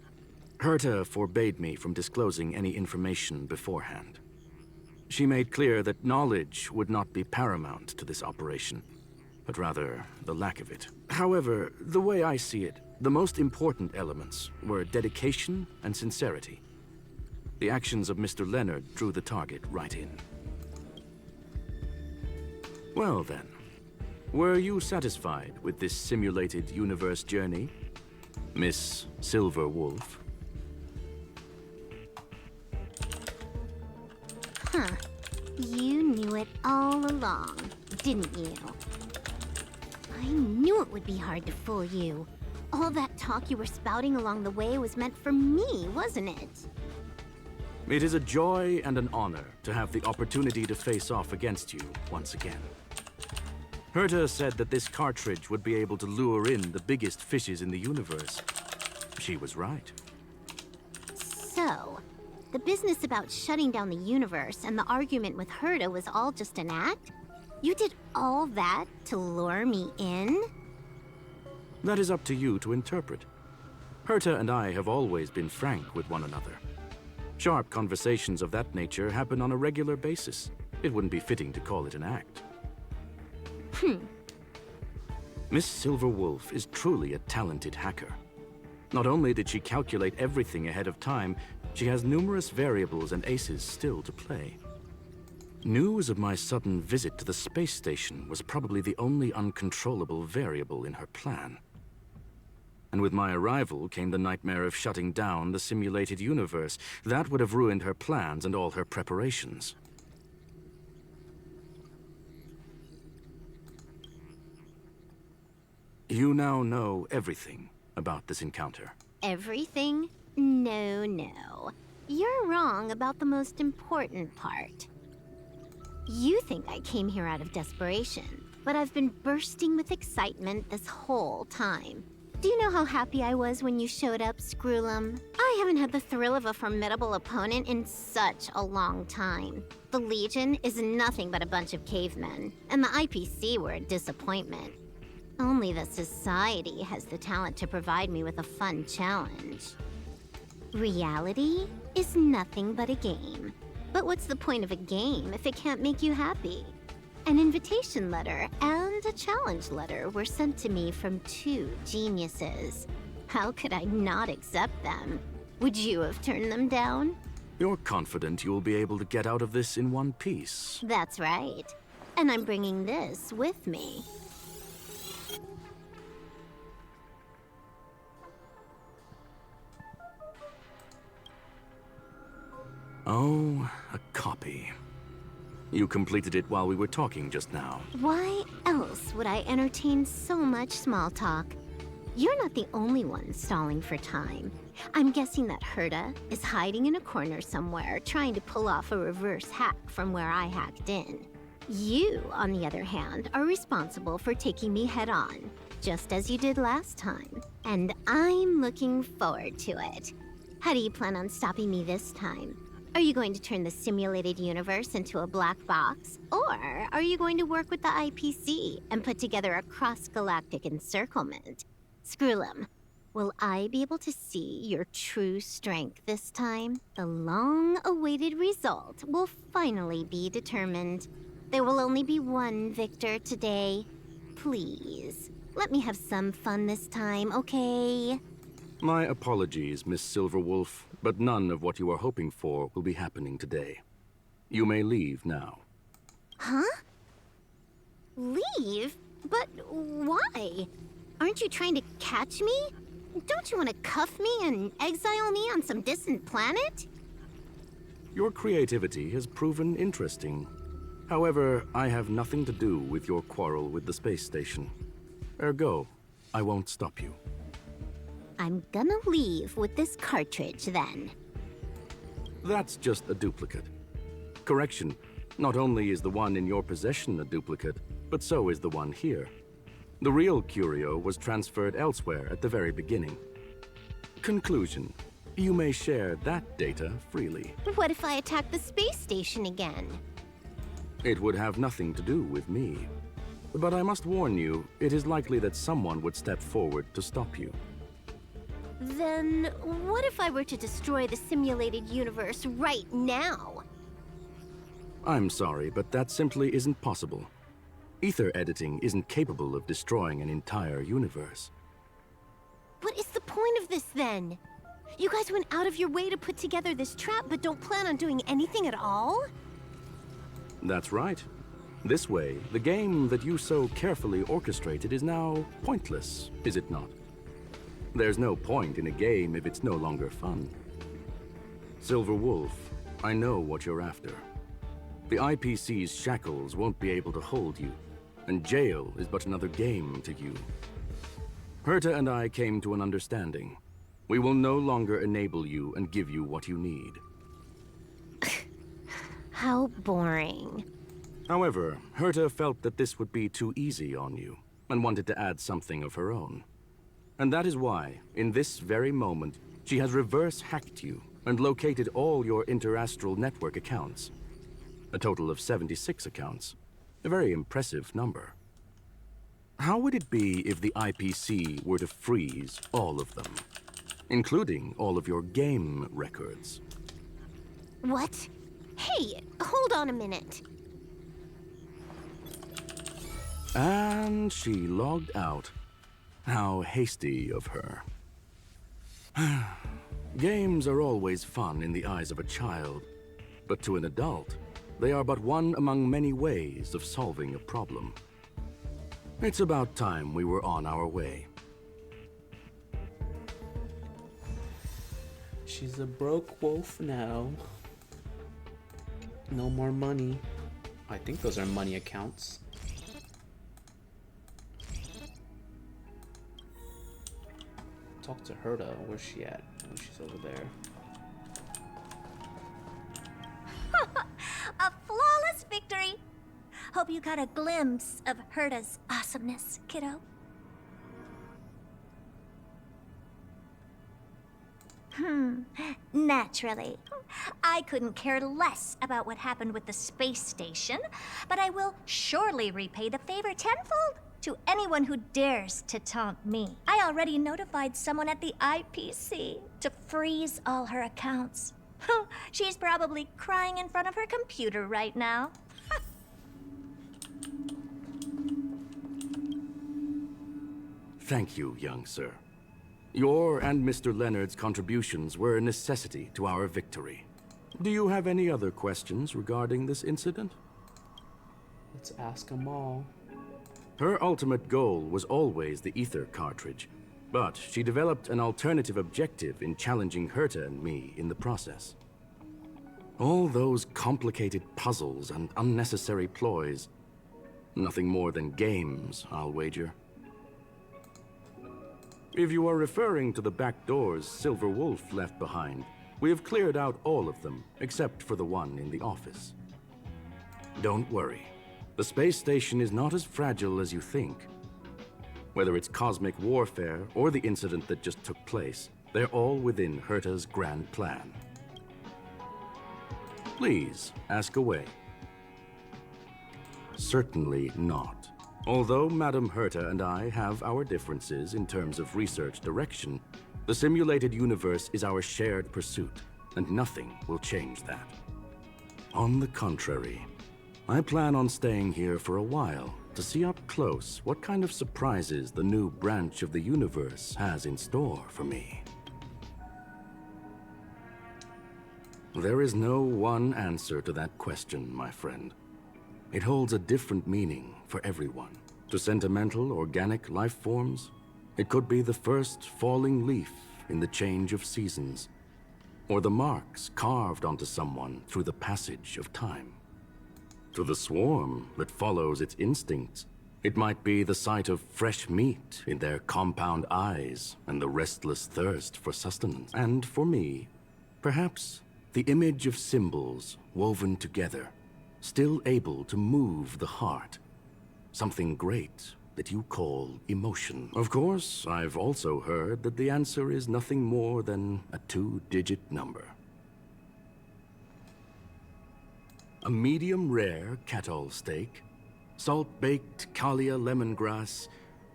Speaker 4: Herta forbade me from disclosing any information beforehand. She made clear that knowledge would not be paramount to this operation, but rather the lack of it. However, the way I see it, the most important elements were dedication and sincerity. The actions of Mr. Leonard drew the target right in. Well then, were you satisfied with this simulated universe journey, Miss Silver Wolf?
Speaker 10: Huh. You knew it all along, didn't you? I knew it would be hard to fool you. All that talk you were spouting along the way was meant for me, wasn't it?
Speaker 4: It is a joy and an honor to have the opportunity to face off against you once again. Herta said that this cartridge would be able to lure in the biggest fishes in the universe. She was right.
Speaker 10: So, the business about shutting down the universe and the argument with Herta was all just an act? You did all that to lure me in?
Speaker 4: That is up to you to interpret. Herta and I have always been frank with one another. Sharp conversations of that nature happen on a regular basis. It wouldn't be fitting to call it an act. Miss Silver Wolf is truly a talented hacker. Not only did she calculate everything ahead of time, she has numerous variables and aces still to play. News of my sudden visit to the space station was probably the only uncontrollable variable in her plan. And with my arrival came the nightmare of shutting down the simulated universe. That would have ruined her plans and all her preparations. You now know everything about this encounter.
Speaker 10: Everything? No, no. You're wrong about the most important part. You think I came here out of desperation, but I've been bursting with excitement this whole time. Do you know how happy I was when you showed up, Screwlum? I haven't had the thrill of a formidable opponent in such a long time. The Legion is nothing but a bunch of cavemen, and the IPC were a disappointment. Only the Society has the talent to provide me with a fun challenge. Reality is nothing but a game. But what's the point of a game if it can't make you happy? An invitation letter and a challenge letter were sent to me from 2 geniuses. How could I not accept them? Would you have turned them down?
Speaker 4: You're confident you'll be able to get out of this in one piece.
Speaker 10: That's right. And I'm bringing this with me.
Speaker 4: Oh, a copy. You completed it while we were talking just now.
Speaker 10: Why else would I entertain so much small talk? You're not the only one stalling for time. I'm guessing that Herta is hiding in a corner somewhere, trying to pull off a reverse hack from where I hacked in. You, on the other hand, are responsible for taking me head-on, just as you did last time. And I'm looking forward to it. How do you plan on stopping me this time? Are you going to turn the simulated universe into a black box? Or are you going to work with the IPC and put together a cross-galactic encirclement? Screwlum, will I be able to see your true strength this time? The long-awaited result will finally be determined. There will only be one victor today. Please, let me have some fun this time, okay?
Speaker 4: My apologies, Miss Silverwolf, but none of what you are hoping for will be happening today. You may leave now.
Speaker 10: Huh? Leave? But why? Aren't you trying to catch me? Don't you want to cuff me and exile me on some distant planet?
Speaker 4: Your creativity has proven interesting. However, I have nothing to do with your quarrel with the space station. Ergo, I won't stop you.
Speaker 10: I'm gonna leave with this cartridge, then.
Speaker 4: That's just a duplicate. Correction, not only is the one in your possession a duplicate, but so is the one here. The real curio was transferred elsewhere at the very beginning. Conclusion, you may share that data freely.
Speaker 10: What if I attack the space station again?
Speaker 4: It would have nothing to do with me. But I must warn you, it is likely that someone would step forward to stop you.
Speaker 10: Then what if I were to destroy the simulated universe right now?
Speaker 4: I'm sorry, but that simply isn't possible. Ether editing isn't capable of destroying an entire universe.
Speaker 10: What is the point of this, then? You guys went out of your way to put together this trap, but don't plan on doing anything at all?
Speaker 4: That's right. This way, the game that you so carefully orchestrated is now pointless, is it not? There's no point in a game if it's no longer fun. Silver Wolf, I know what you're after. The IPC's shackles won't be able to hold you, and jail is but another game to you. Herta and I came to an understanding. We will no longer enable you and give you what you need.
Speaker 10: How boring.
Speaker 4: However, Herta felt that this would be too easy on you, and wanted to add something of her own. And that is why, in this very moment, she has reverse-hacked you and located all your interastral network accounts. A total of 76 accounts. A very impressive number. How would it be if the IPC were to freeze all of them, including all of your game records?
Speaker 10: What? Hey, hold on a minute.
Speaker 4: And she logged out. How hasty of her. Games are always fun in the eyes of a child, but to an adult, they are but one among many ways of solving a problem. It's about time we were on our way.
Speaker 1: She's a broke wolf now. No more money. I think those are money accounts. talk to Herta. Where's she at? Oh, she's over there.
Speaker 9: A flawless victory! Hope you got a glimpse of Herta's awesomeness, kiddo. Naturally. I couldn't care less about what happened with the space station, but I will surely repay the favor tenfold to anyone who dares to taunt me. I already notified someone at the IPC to freeze all her accounts. She's probably crying in front of her computer right now.
Speaker 4: Thank you, young sir. Your and Mr. Leonard's contributions were a necessity to our victory. Do you have any other questions regarding this incident?
Speaker 1: Let's ask them all.
Speaker 4: Her ultimate goal was always the ether cartridge, but she developed an alternative objective in challenging Herta and me in the process. All those complicated puzzles and unnecessary ploys. Nothing more than games, I'll wager. If you are referring to the back doors Silver Wolf left behind, we have cleared out all of them, except for the one in the office. Don't worry. The space station is not as fragile as you think. Whether it's cosmic warfare or the incident that just took place, they're all within Herta's grand plan. Please, ask away. Certainly not. Although Madame Herta and I have our differences in terms of research direction, the simulated universe is our shared pursuit, and nothing will change that. On the contrary, I plan on staying here for a while to see up close what kind of surprises the new branch of the universe has in store for me. There is no one answer to that question, my friend. It holds a different meaning for everyone. To sentimental, organic life forms, it could be the first falling leaf in the change of seasons, or the marks carved onto someone through the passage of time. To the swarm that follows its instincts, it might be the sight of fresh meat in their compound eyes and the restless thirst for sustenance. And for me, perhaps the image of symbols woven together, still able to move the heart. Something great that you call emotion. Of course, I've also heard that the answer is nothing more than a 2-digit number. A medium rare Catol steak, salt-baked Kalia lemongrass,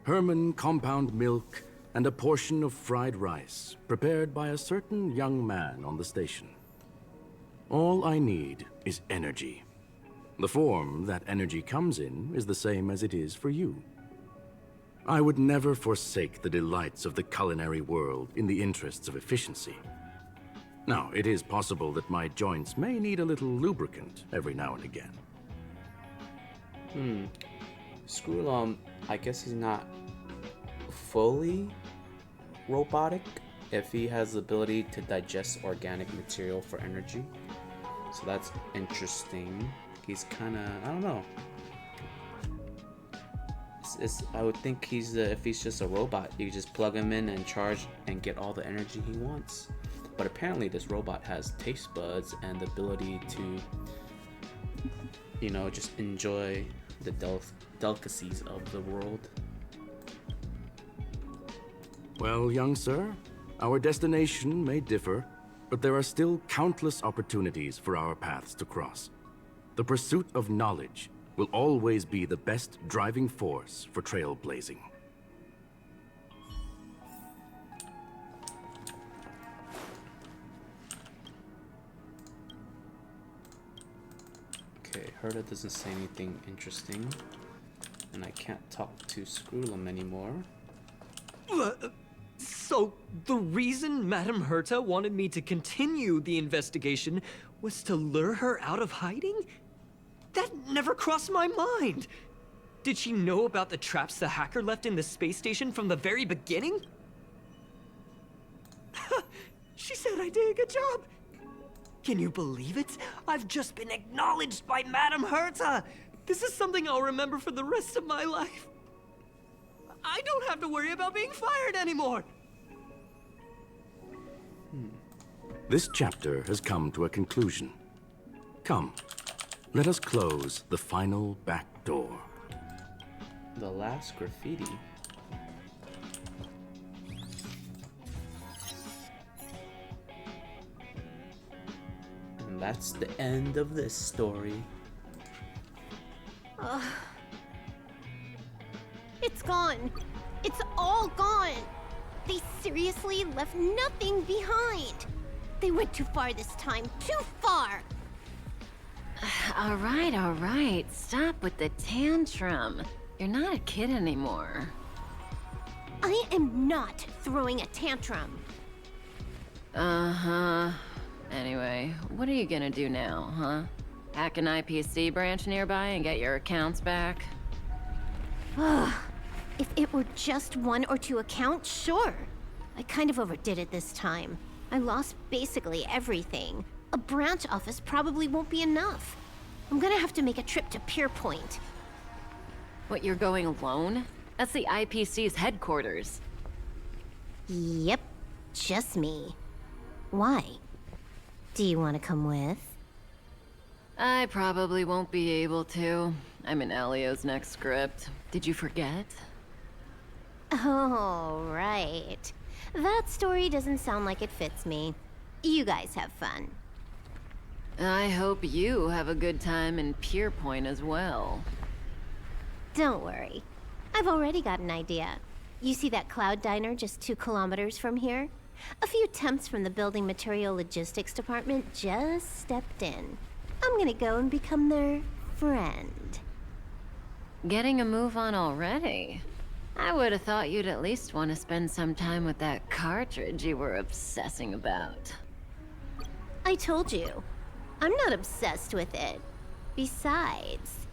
Speaker 4: Herman compound milk, and a portion of fried rice prepared by a certain young man on the station. All I need is energy. The form that energy comes in is the same as it is for you. I would never forsake the delights of the culinary world in the interests of efficiency. Now, it is possible that my joints may need a little lubricant every now and again.
Speaker 1: Screwlum, I guess he's not fully robotic if he has the ability to digest organic material for energy. So that's interesting. He's kind of, I don't know. I would think if he's just a robot, you just plug him in and charge and get all the energy he wants. But apparently this robot has taste buds and the ability to, you know, just enjoy the delicacies of the world.
Speaker 4: Well, young sir, our destination may differ, but there are still countless opportunities for our paths to cross. The pursuit of knowledge will always be the best driving force for trailblazing.
Speaker 1: Okay, Herta doesn't say anything interesting, and I can't talk to Screwlum anymore.
Speaker 6: So, the reason Madame Herta wanted me to continue the investigation was to lure her out of hiding? That never crossed my mind! Did she know about the traps the hacker left in the space station from the very beginning? She said I did a good job! Can you believe it? I've just been acknowledged by Madame Herta! This is something I'll remember for the rest of my life. I don't have to worry about being fired anymore!
Speaker 4: This chapter has come to a conclusion. Come, let us close the final back door.
Speaker 1: The last graffiti. And that's the end of this story.
Speaker 10: It's gone. It's all gone. They seriously left nothing behind. They went too far this time. Too far.
Speaker 11: All right. Stop with the tantrum. You're not a kid anymore.
Speaker 10: I am not throwing a tantrum.
Speaker 11: Uh-huh. Anyway, what are you gonna do now, huh? Hack an IPC branch nearby and get your accounts back?
Speaker 10: If it were just 1 or 2 accounts, sure. I kind of overdid it this time. I lost basically everything. A branch office probably won't be enough. I'm gonna have to make a trip to Pierpoint.
Speaker 11: What, you're going alone? That's the IPC's headquarters.
Speaker 10: Yep, just me. Why? Do you want to come with?
Speaker 11: I probably won't be able to. I'm in Elio's next script. Did you forget?
Speaker 10: Oh, right. That story doesn't sound like it fits me. You guys have fun.
Speaker 11: I hope you have a good time in Pierpoint as well.
Speaker 10: Don't worry. I've already got an idea. You see that Cloud Diner just 2 kilometers from here? A few temps from the Building Material Logistics Department just stepped in. I'm gonna go and become their friend.
Speaker 11: Getting a move on already? I would have thought you'd at least want to spend some time with that cartridge you were obsessing about.
Speaker 10: I told you. I'm not obsessed with it. Besides,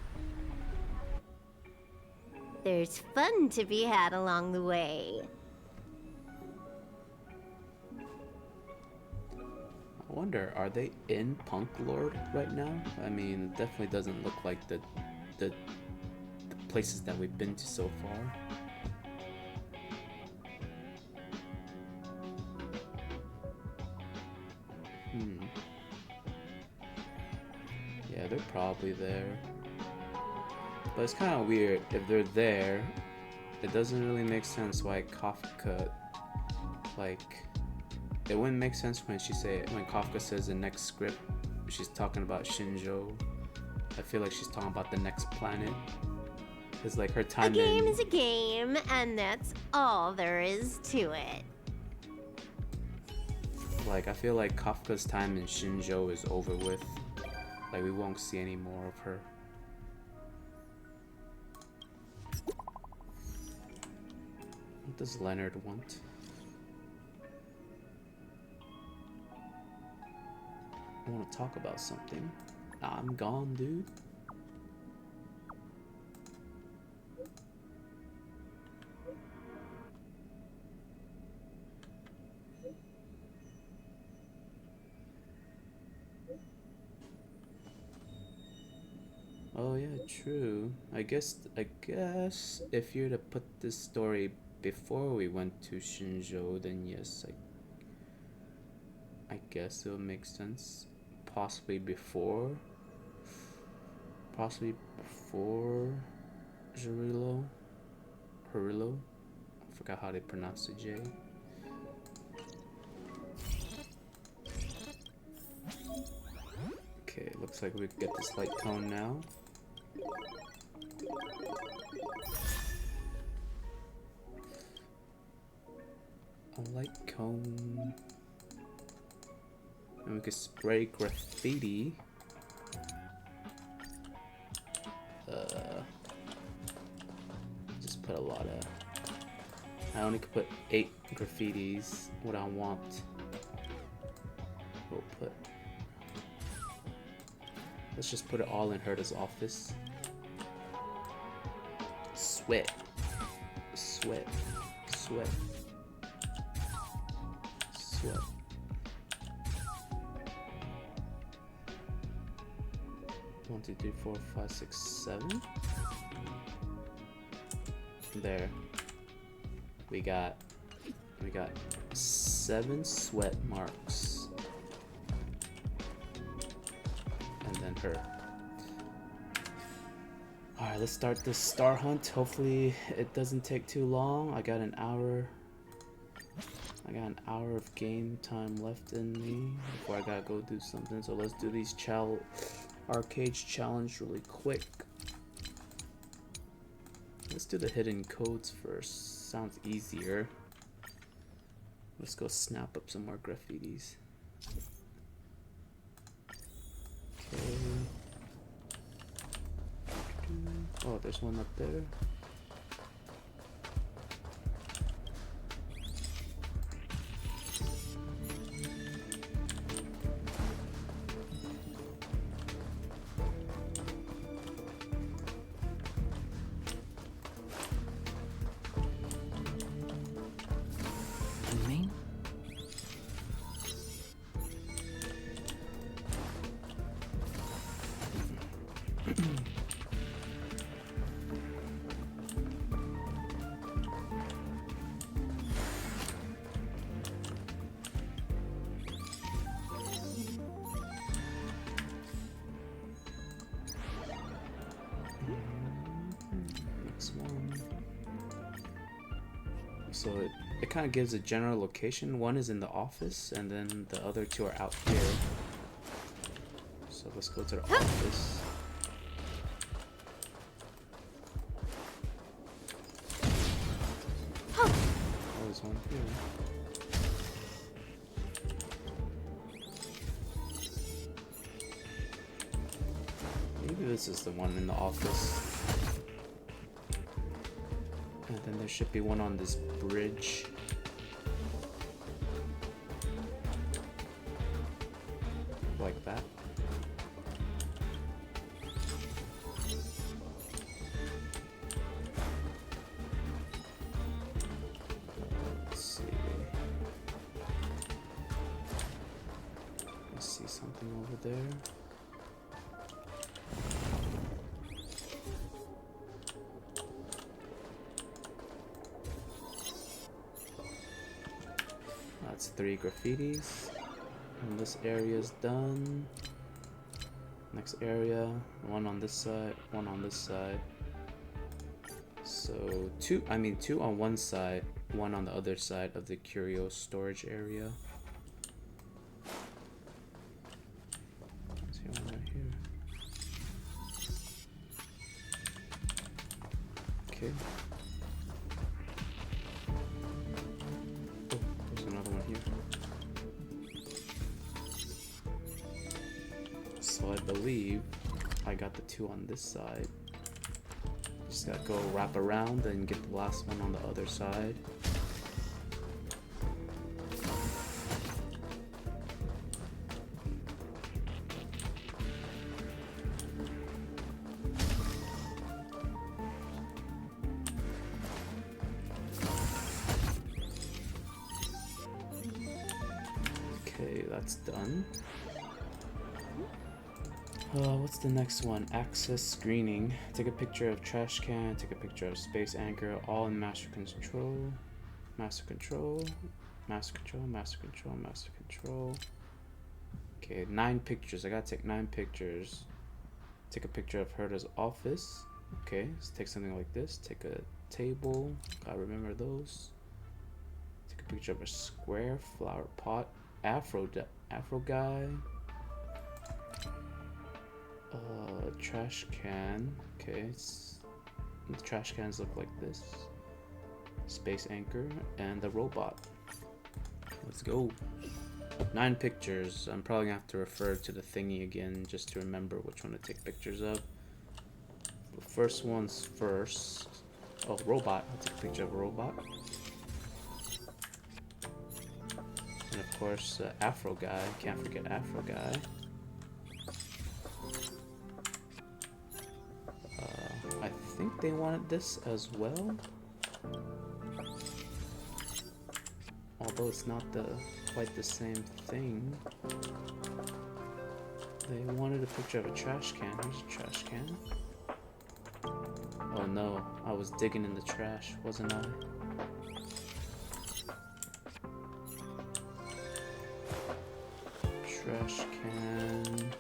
Speaker 10: there's fun to be had along the way.
Speaker 1: I wonder, are they in Punk Lord right now? I mean, it definitely doesn't look like the places that we've been to so far. Yeah, they're probably there. But it's kind of weird. If they're there, it doesn't really make sense why Kafka, like, it wouldn't make sense when Kafka says the next script, she's talking about Shinjo. I feel like she's talking about the next planet. It's like her time.
Speaker 10: A game is a game, and that's all there is to it.
Speaker 1: Like, I feel like Kafka's time in Shinjo is over with. Like, we won't see any more of her. What does Leonard want? I want to talk about something. Nah, I'm gone, dude. Oh yeah, true. I guess if you're to put this story before we went to Shinjo, then yes, I guess it would make sense. Possibly before Jarilo. I forgot how they pronounce the J. Okay, looks like we can get this light cone now. A light cone. And we can spray graffiti. Just put a lot of... I only could put 8 graffitis. What I want. We'll put... Let's just put it all in Herta's office. Sweat. Sweat. Sweat. Sweat. One, two, three, 4, 5, 6, 7. There. We got 7 sweat marks. her. Alright, let's start this star hunt. Hopefully it doesn't take too long. I got an hour of game time left in me before I gotta go do something. So let's do these arcades challenge really quick. Let's do the hidden codes first. Sounds easier. Let's go snap up some more graffitis. Okay. Oh, there's one up there. So it kind of gives a general location. One is in the office, and then the other two are out here. So let's go to the office. Oh, there's one here. Maybe this is the one in the office. And then there should be one on this bridge. Like that. Let's see. I see something over there. That's 3 graffitis. And this area is done. Next area, one on this side, one on this side. So two on one side, one on the other side of the curio storage area. See one right here. Okay. So I believe I got the 2 on this side. Just gotta go wrap around and get the last one on the other side. Okay, that's done. What's the next one? Access screening. Take a picture of trash can, take a picture of space anchor, all in master control. Master control. Master control, master control, master control. Okay, 9 pictures. I gotta take 9 pictures. Take a picture of Herta's office. Okay, let's take something like this. Take a table. Gotta remember those. Take a picture of a square flower pot. Afro guy. Trash can. Okay, the trash cans look like this. Space anchor and the robot. Let's go. 9 pictures. I'm probably gonna have to refer to the thingy again just to remember which one to take pictures of. The first one's first. Oh, robot. I'll take a picture of a robot. And of course, Afro guy. Can't forget Afro guy. I think they wanted this as well. Although it's not quite the same thing. They wanted a picture of a trash can. Here's a trash can. Oh no, I was digging in the trash, wasn't I? Trash can.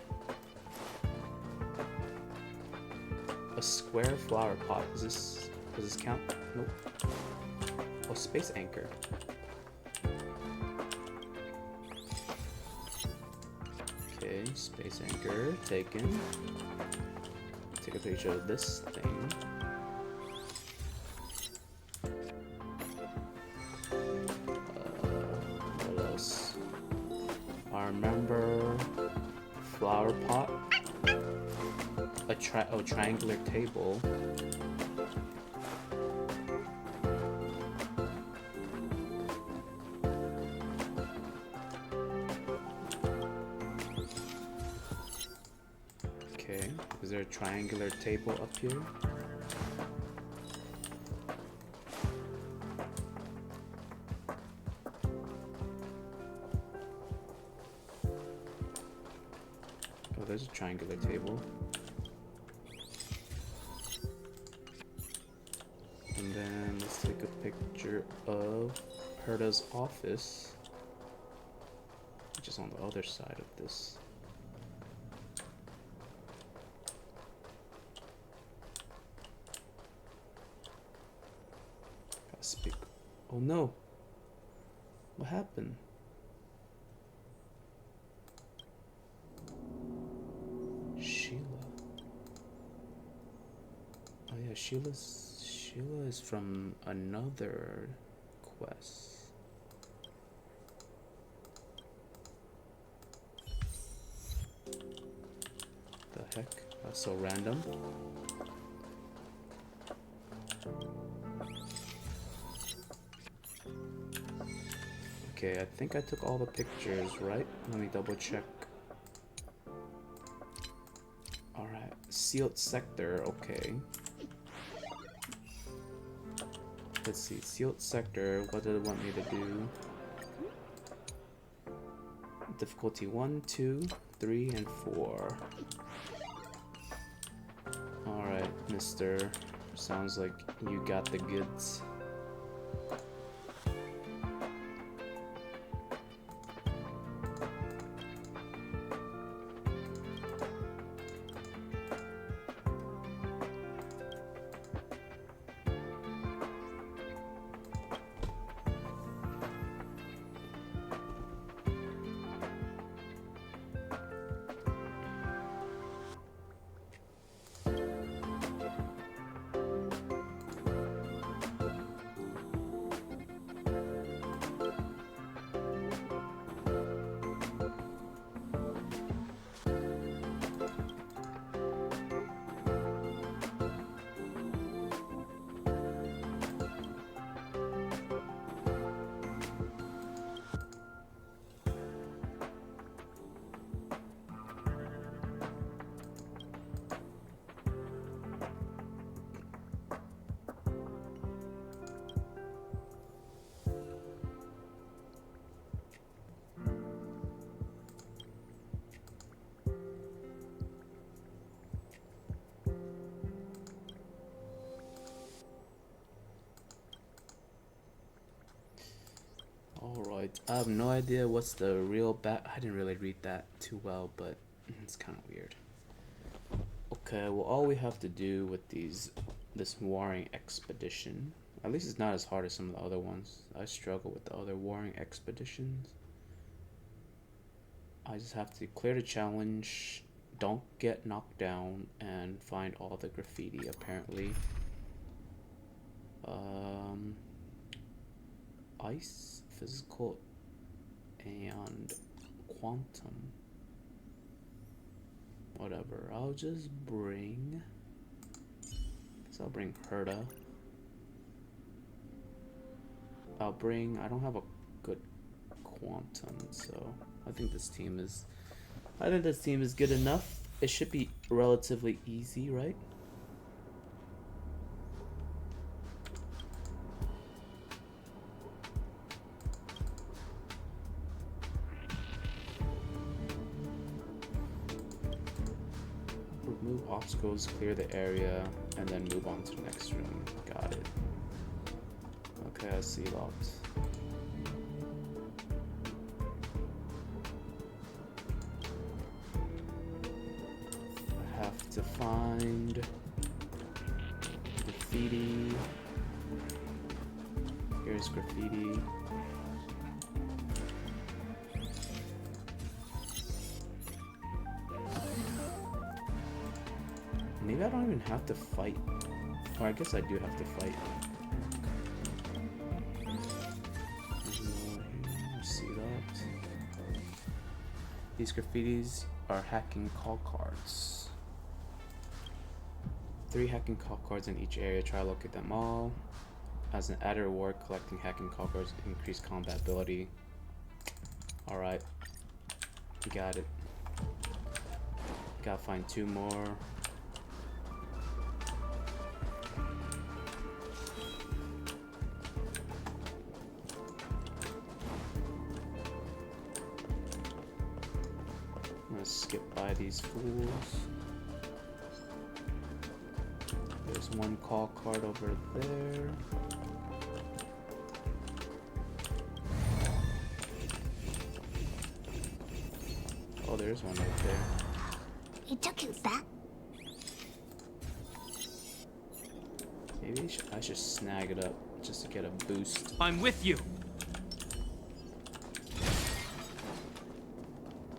Speaker 1: A square flower pot. Does this count? Nope. Oh, space anchor. Okay, space anchor taken. Take a picture of this thing. What else? I remember flower pot. A triangular table. Okay, is there a triangular table up here? Oh, there's a triangular table. And then let's take a picture of Herta's office, which is on the other side of this. Gotta speak. Oh no! What happened? Sheila. Oh yeah, Sheila is from another quest. The heck? That's so random. Okay, I think I took all the pictures, right? Let me double check. Alright, sealed sector, okay. Let's see, sealed sector, what did it want me to do? Difficulty 1, 2, 3, and 4. Alright, mister. Sounds like you got the goods. Alright, I have no idea what's the real I didn't really read that too well, but it's kind of weird. Okay, well all we have to do with this warring expedition, at least it's not as hard as some of the other ones. I struggle with the other warring expeditions. I just have to clear the challenge, don't get knocked down, and find all the graffiti apparently. Ice, physical, and quantum. Whatever, I'll just bring... I'll bring Herta. I don't have a good quantum, so I think this team is good enough. It should be relatively easy, right? Remove obstacles, clear the area, and then move on to the next room. Got it. Okay, I see locked. I have to find graffiti. Here's graffiti. Maybe I don't even have to fight. Or I guess I do have to fight. See that? These graffitis are hacking call cards. 3 hacking call cards in each area. Try to locate them all. As an added reward, collecting hacking call cards increase combat ability. Alright. Got it. Gotta find 2 more. I'm gonna skip by these fools. There's 1 call card over there. Oh, there's one right there.
Speaker 9: It took you that.
Speaker 1: Maybe I should snag it up just to get a boost.
Speaker 6: I'm with you.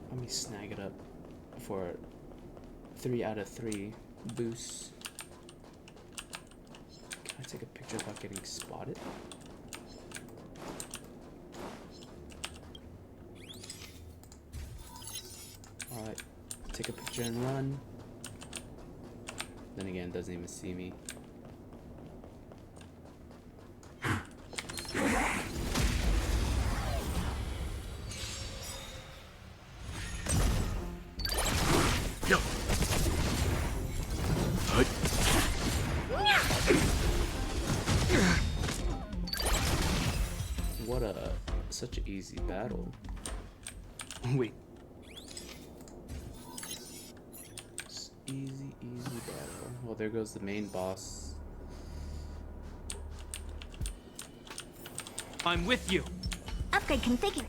Speaker 1: Let me snag it up for 3 out of 3 boosts. Can I take a picture without getting spotted? Alright, take a picture and run. Then again, it doesn't even see me. What a such an easy battle.
Speaker 4: Wait.
Speaker 1: Easy battle. Well, there goes the main boss.
Speaker 6: I'm with you.
Speaker 9: Upgrade configured.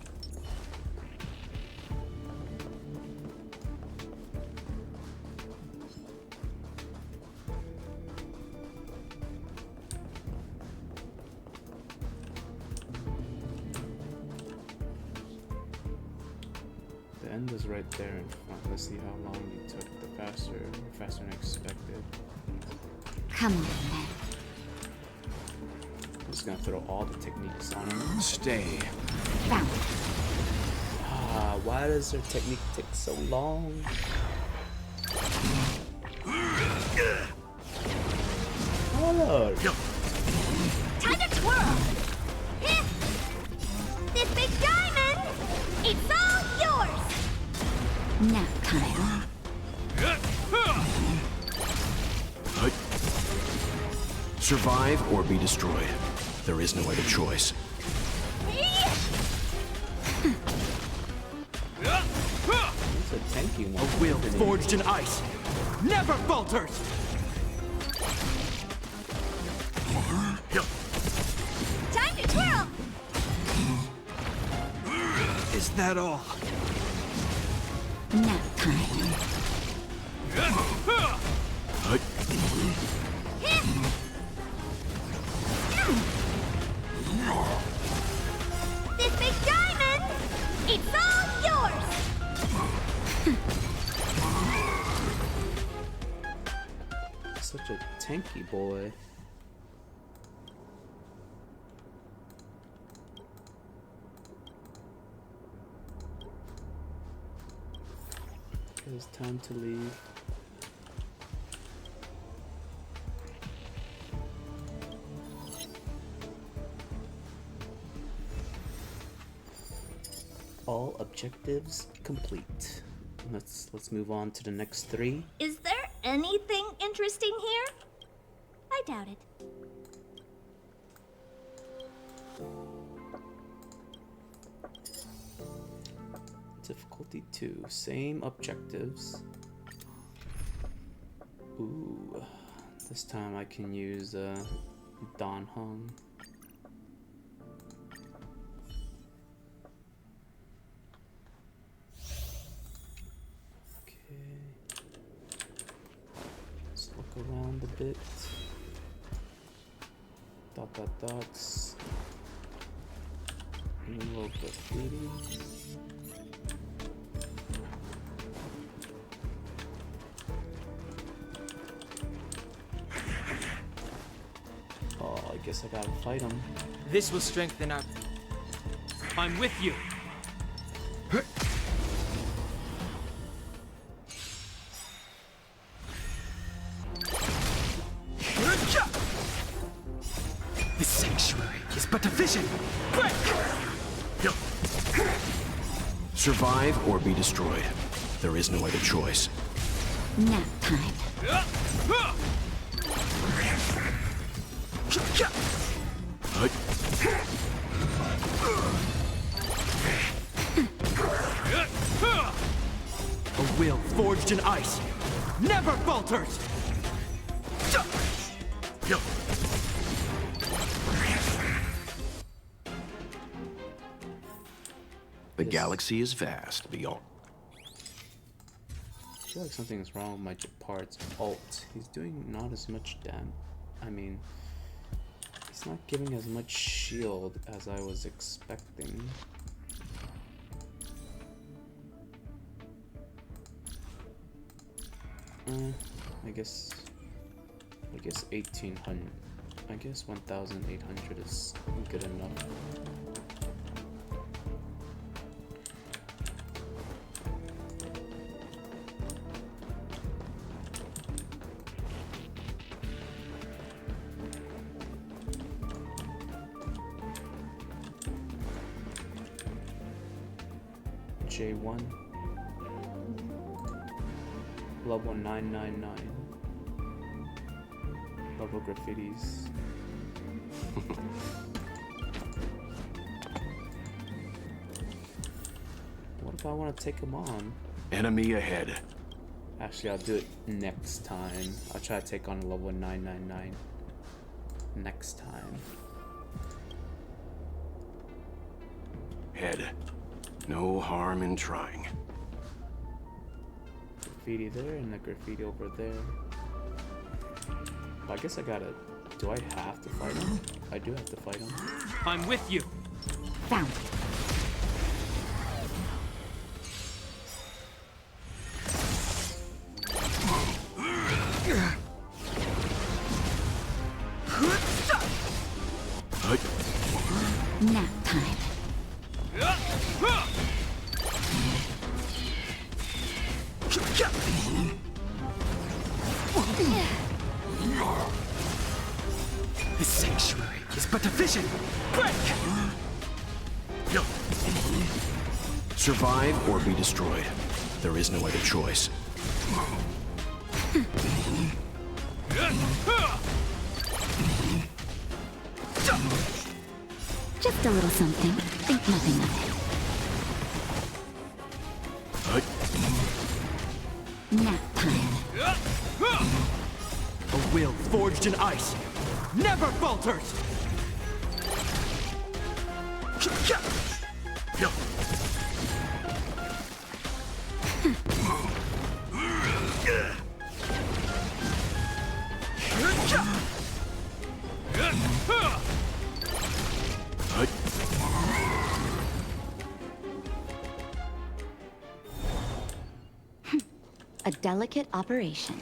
Speaker 1: The end is right there in front. Let's see how long you took. Faster than expected.
Speaker 10: Come on, then.
Speaker 1: I'm just gonna throw all the techniques on him.
Speaker 7: Stay.
Speaker 10: Found.
Speaker 1: Ah, why does their technique take so long? Oh,
Speaker 9: Time to twirl! Hit! This big diamond! It's all yours!
Speaker 10: Nap time.
Speaker 7: Survive or be destroyed. There is no other choice.
Speaker 1: it's a tanky one.
Speaker 6: A will forged in ice never falters.
Speaker 9: Time to twirl!
Speaker 6: Is that all?
Speaker 10: Nap time.
Speaker 9: This big diamond! It's all yours!
Speaker 1: Such a tanky boy. It's time to leave. All objectives complete. Let's move on to the next 3.
Speaker 9: Is there anything interesting here? I doubt it.
Speaker 1: Difficulty 2. Same objectives. Ooh. This time I can use Dan Heng. Okay. Let's look around a bit. Dots. Little graffiti. Oh, I guess I gotta fight him.
Speaker 6: This will strengthen our... I'm with you.
Speaker 7: The sanctuary is but a vision. Break! Survive or be destroyed. There is no other choice.
Speaker 10: Nap time.
Speaker 6: A will forged in ice never falters!
Speaker 7: The galaxy is vast beyond.
Speaker 1: I feel like something's wrong with my parts. Alt. He's doing not as much damage. I mean, he's not giving as much shield as I was expecting. I guess 1800. I guess 1800 is good enough. J1 level 999 level graffitis. What if I want to take him on?
Speaker 7: Enemy ahead.
Speaker 1: Actually, I'll do it next time. I'll try to take on a level 999 next time.
Speaker 7: Head. No harm in trying.
Speaker 1: Graffiti there and the graffiti over there. I guess I gotta... Do I have to fight him? I do have to fight him.
Speaker 6: I'm with you.
Speaker 10: Found. Nap time.
Speaker 7: The sanctuary is but a vision. Break! Survive or be destroyed. There is no other choice.
Speaker 10: Just a little something. Think nothing of it. Nap time.
Speaker 6: A will forged in ice never falters!
Speaker 10: A delicate operation.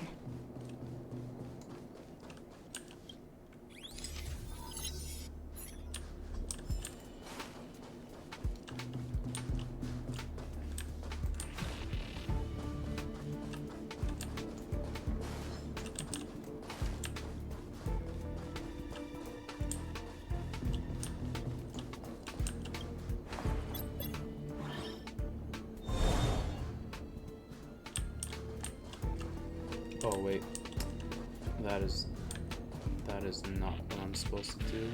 Speaker 1: Oh wait, that is not what I'm supposed to do.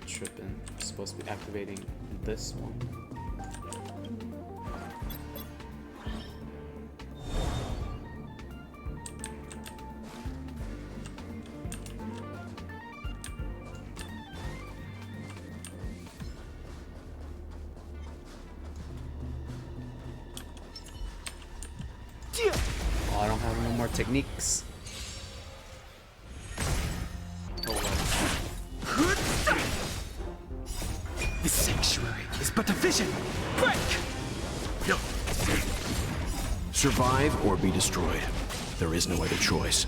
Speaker 1: Tripping. I'm supposed to be activating this one. I don't have no more techniques.
Speaker 7: The sanctuary is but a vision. Break! Survive or be destroyed. There is no other choice.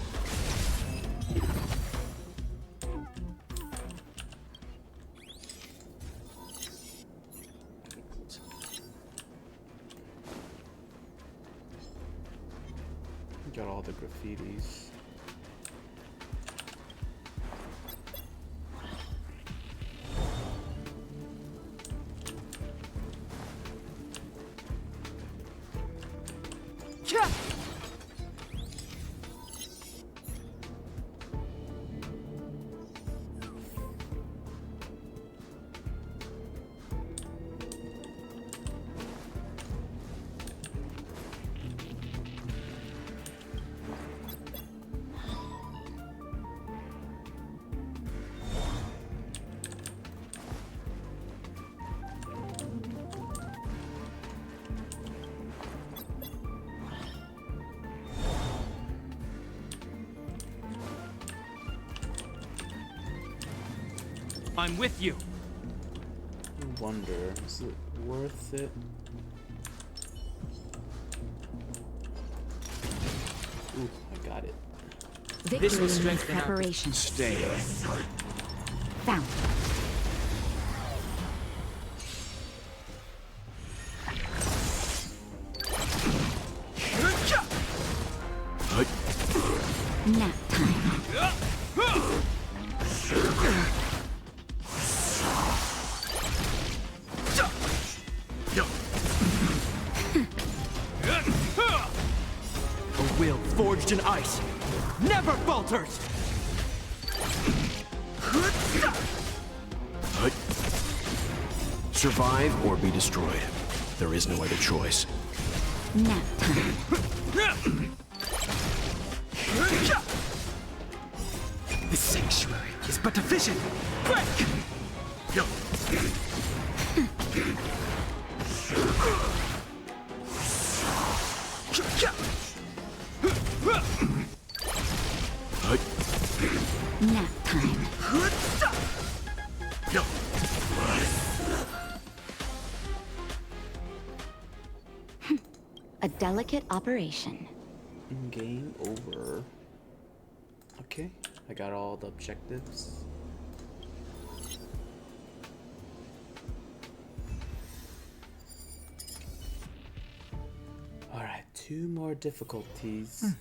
Speaker 1: Got all the graffitis.
Speaker 6: I'm with you.
Speaker 1: I wonder, is it worth it? Ooh, I got it.
Speaker 6: This will strengthen
Speaker 12: preparation.
Speaker 7: Stay.
Speaker 12: Found. Nap time.
Speaker 6: A will forged in ice never falters.
Speaker 7: Survive or be destroyed. There is no other choice.
Speaker 12: Nap time.
Speaker 7: The sanctuary is but a vision. Break!
Speaker 12: Nap time. A delicate operation.
Speaker 1: Game over. Okay, I got all the objectives. Alright, 2 more difficulties.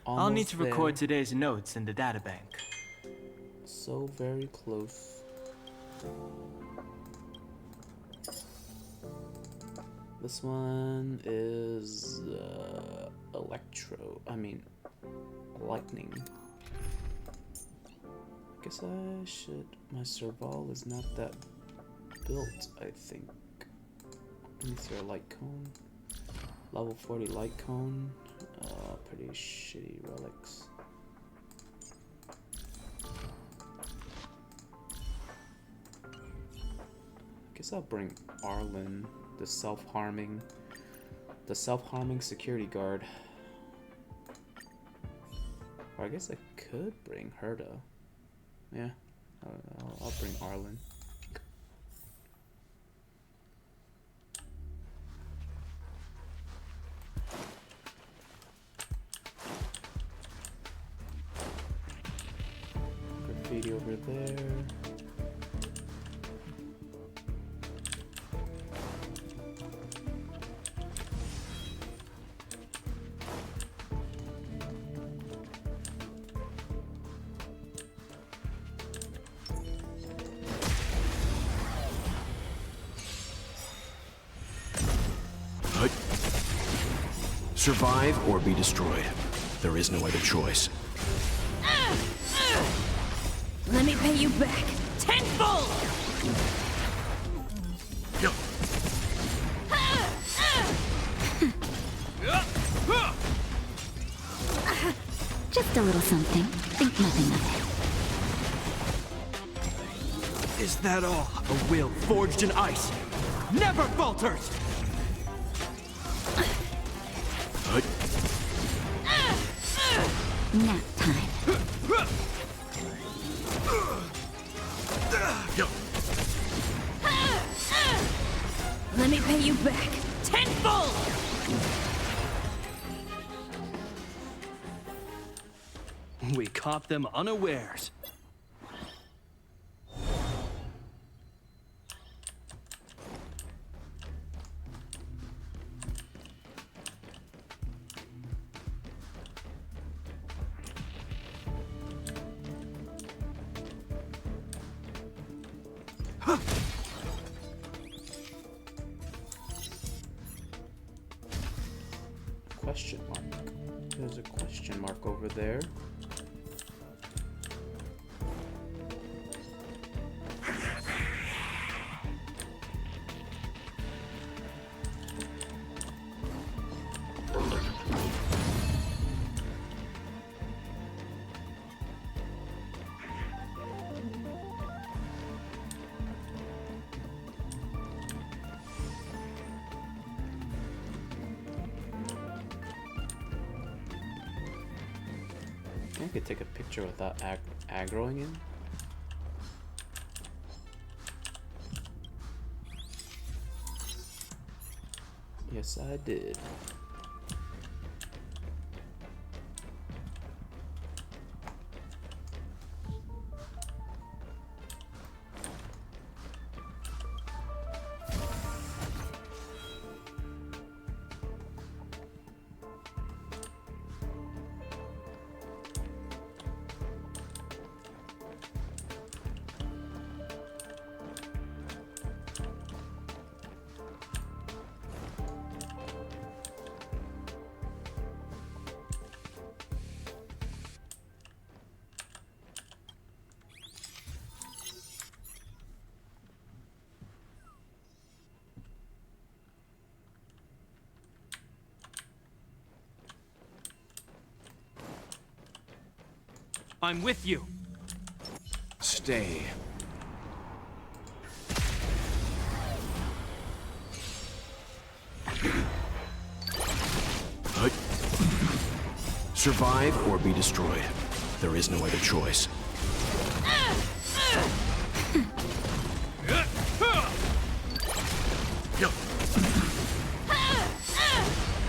Speaker 6: I'll need
Speaker 1: Almost
Speaker 6: to
Speaker 1: there.
Speaker 6: record today's notes in the databank.
Speaker 1: So very close. This one is lightning. Guess I should. My Serval is not that built, I think. Let me throw a light cone. Level 40 light cone. Pretty shitty relics. Guess I'll bring Arlen, the self-harming security guard. Or I guess I could bring Herta. Yeah, I'll bring Arlen. Graffiti over there.
Speaker 7: Survive or be destroyed. There is no other choice.
Speaker 2: Let me pay you back tenfold!
Speaker 12: Just a little something. Think nothing of
Speaker 6: Is that all? A will forged in ice never falters.
Speaker 12: Nap time.
Speaker 2: Let me pay you back tenfold!
Speaker 13: We caught them unawares.
Speaker 1: Question mark. There's a question mark over there. I could take a picture without aggroing him. Yes, I did.
Speaker 13: I'm with you.
Speaker 7: Stay. Survive or be destroyed. There is no other choice.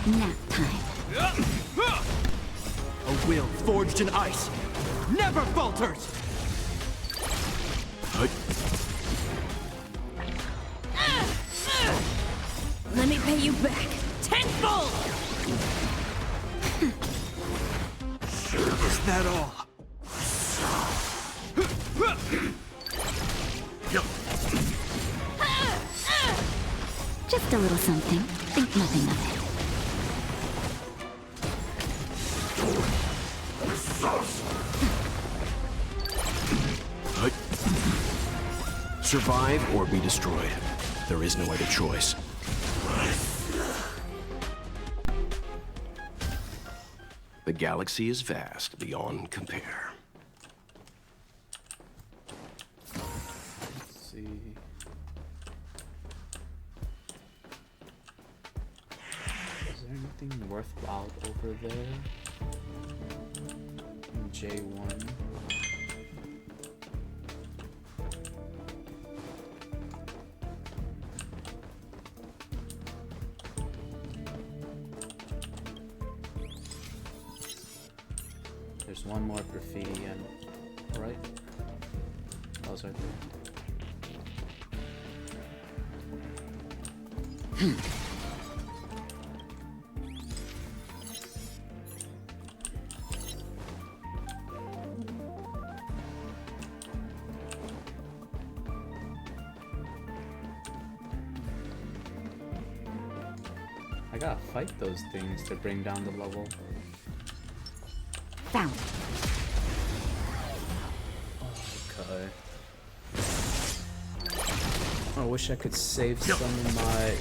Speaker 12: Nap time.
Speaker 13: A will forged in ice never falters.
Speaker 2: Let me pay you back tenfold!
Speaker 13: Is that all?
Speaker 12: Just a little something. Think nothing of it.
Speaker 7: Survive or be destroyed. There is no other choice. The galaxy is vast beyond compare.
Speaker 1: Let's see. Is there anything worthwhile over there? J1. There's one more graffiti and right? That was right there. I gotta fight those things to bring down the level.
Speaker 12: Found.
Speaker 1: Okay. I wish I could save some of my...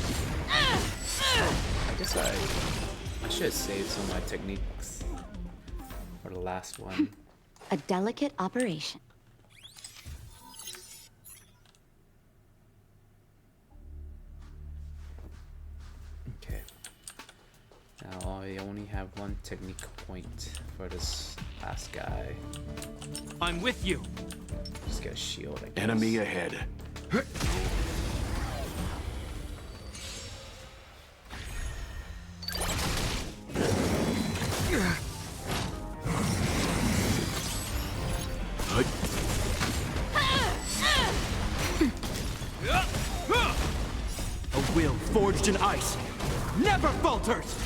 Speaker 1: I guess I should save some of my techniques for the last one.
Speaker 12: A delicate operation.
Speaker 1: Okay. Now I only have one technique point for this last guy.
Speaker 13: I'm with you.
Speaker 1: Just get a shield, I guess.
Speaker 7: Enemy ahead.
Speaker 13: A will forged in ice never falters!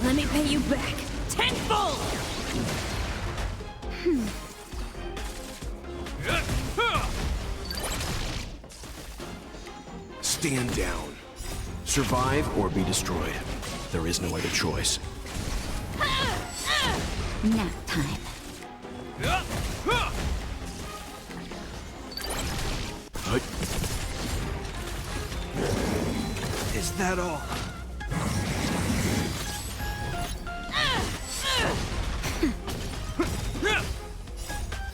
Speaker 2: Let me pay you back tenfold!
Speaker 7: Stand down. Survive or be destroyed. There is no other choice.
Speaker 12: Nap time.
Speaker 6: Is that all?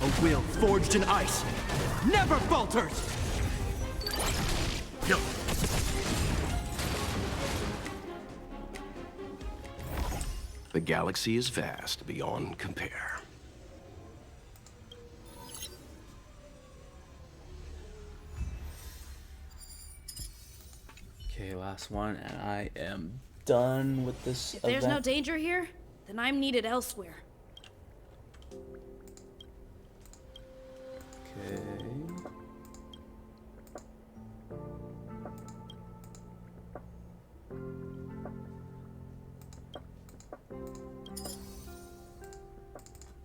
Speaker 13: A will forged in ice never falters!
Speaker 7: The galaxy is vast beyond compare.
Speaker 1: Okay, last one, and I am done with this
Speaker 2: If there's no danger here, then I'm needed elsewhere.
Speaker 1: Okay.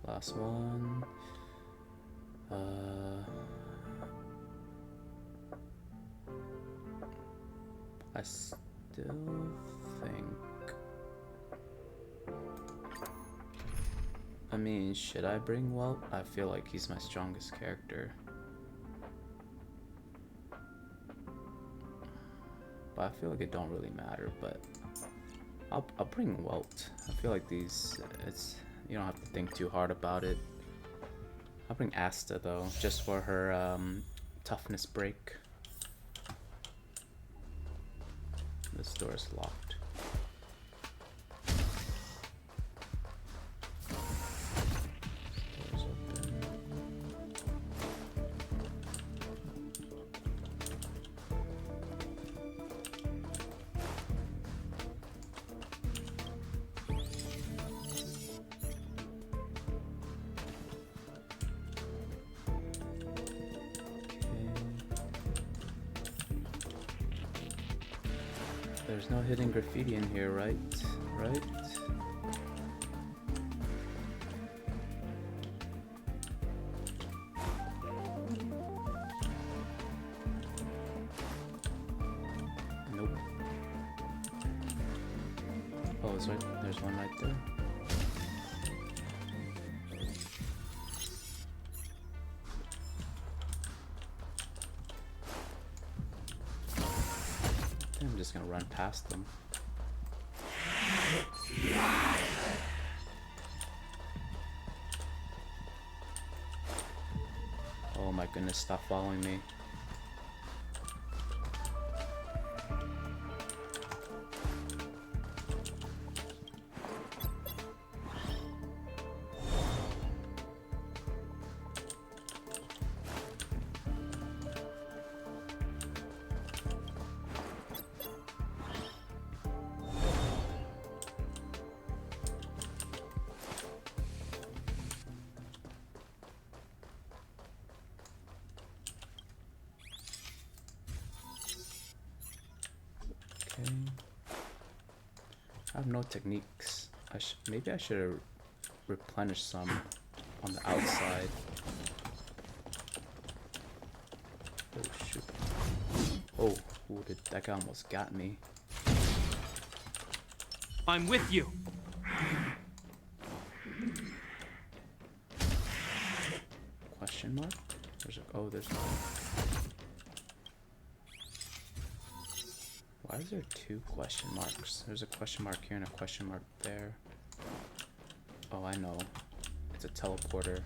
Speaker 1: Last one. I still think. I mean, should I bring Welt? I feel like he's my strongest character. But I feel like it don't really matter, but I'll bring Welt. I feel like these, you don't have to think too hard about it. I'll bring Asta though, just for her toughness break. This door is locked. This door is open. There's no hidden graffiti in here, right? Right? Nope. Oh, it's right. There's one right there. I'm just gonna run past them. Oh my goodness, stop following me. Okay. I have no techniques. Maybe I should have replenished some on the outside. Oh shoot. Oh, that guy almost got me.
Speaker 13: I'm with you.
Speaker 1: Question mark? There's no. Why is there two question marks? There's a question mark here and a question mark there. Oh, I know. It's a teleporter.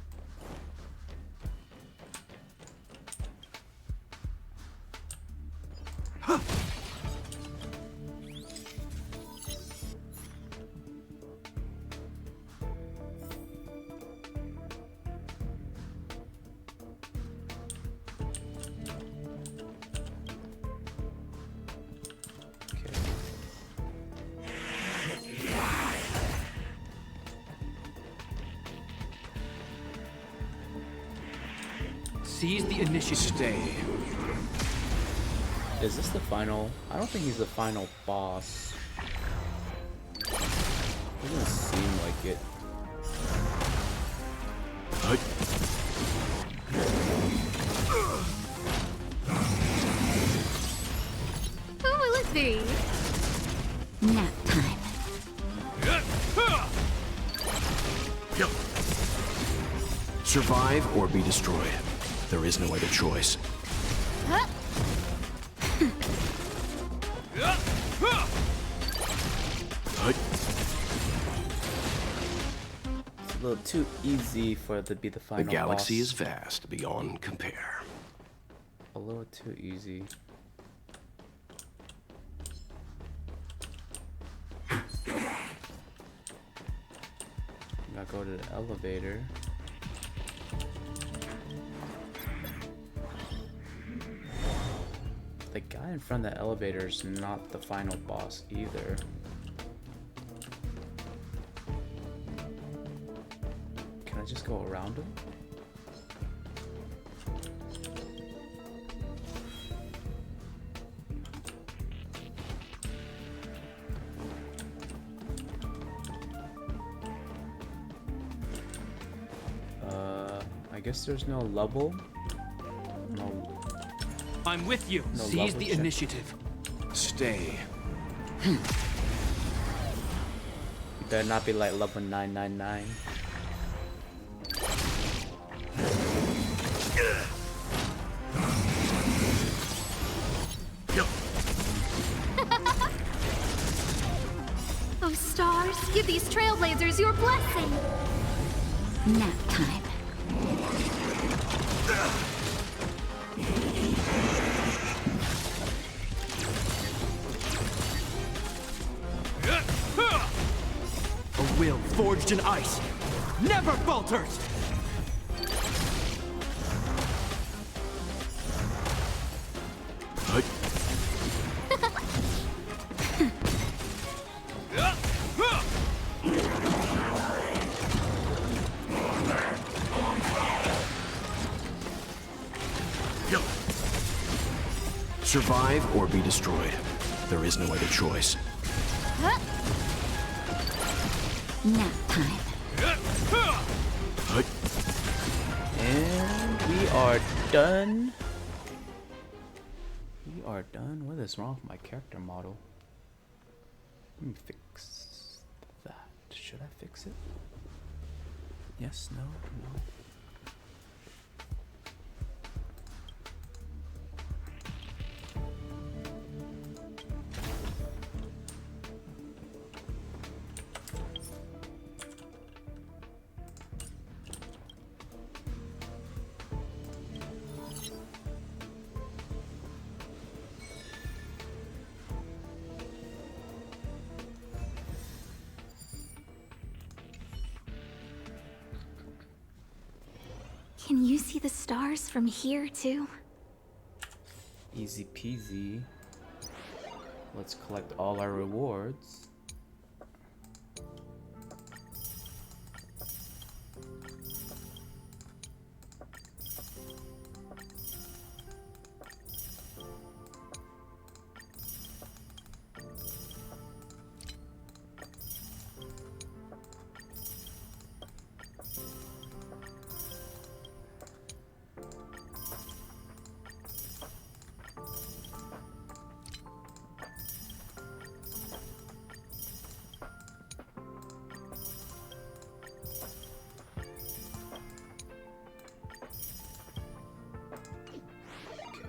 Speaker 13: Seize the initiative.
Speaker 7: Stay.
Speaker 1: Is this the final? I don't think he's the final boss. Doesn't seem like it.
Speaker 5: Who will it be?
Speaker 12: Nap time.
Speaker 7: Survive or be destroyed. There is no other choice.
Speaker 5: Huh?
Speaker 1: It's a little too easy for it to be the final
Speaker 7: The galaxy
Speaker 1: boss.
Speaker 7: is vast beyond compare.
Speaker 1: A little too easy. Gotta go to the elevator. The guy in front of the elevator is not the final boss either. Can I just go around him? I guess there's no level. No.
Speaker 13: I'm with you.
Speaker 1: No
Speaker 13: Seize
Speaker 1: level
Speaker 13: the
Speaker 1: check.
Speaker 13: initiative.
Speaker 7: Stay.
Speaker 1: You better not be like level 999.
Speaker 5: Oh, stars, give these trailblazers your blessing.
Speaker 12: Nap time.
Speaker 13: A will forged in ice never falters.
Speaker 7: Survive or be destroyed. There is no other choice.
Speaker 5: Huh?
Speaker 12: Nap time.
Speaker 1: And we are done. We are done. What is wrong with my character model? Let me fix that. Should I fix it? Yes, no, no.
Speaker 5: Can you see the stars from here, too?
Speaker 1: Easy peasy. Let's collect all our rewards.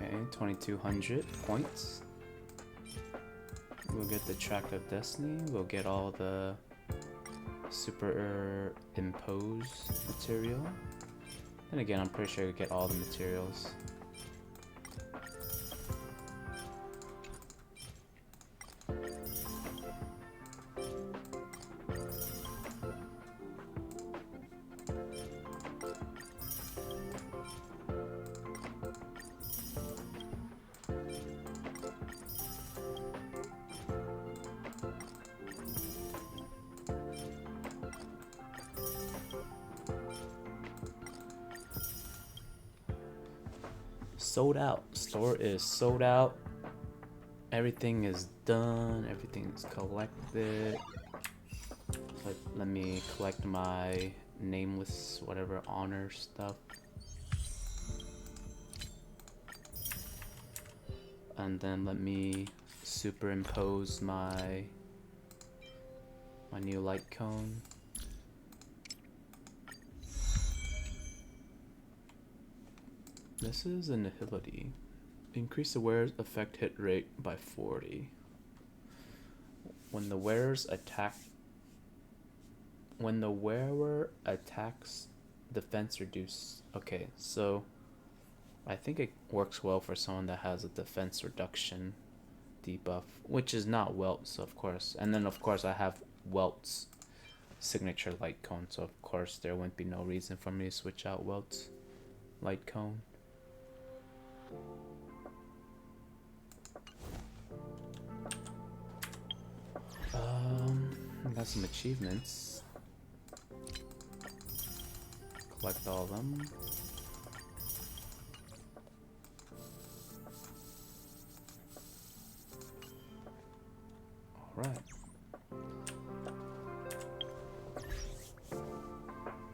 Speaker 1: Okay, 2,200 points. We'll get the Track of Destiny. We'll get all the superimpose material. And again, I'm pretty sure we'll get all the materials. sold out. Store is sold out. Everything is done. Everything is collected. Let me collect my nameless whatever honor stuff. And then let me superimpose my new light cone. This is Annihility. Increase the wearer's effect hit rate by 40. When the wearer attacks, defense reduce. Okay, so I think it works well for someone that has a defense reduction debuff, which is not Welt's, of course. And then of course I have Welt's signature light cone, so of course there wouldn't be no reason for me to switch out Welt's light cone. I got some achievements. Collect all of them. Alright.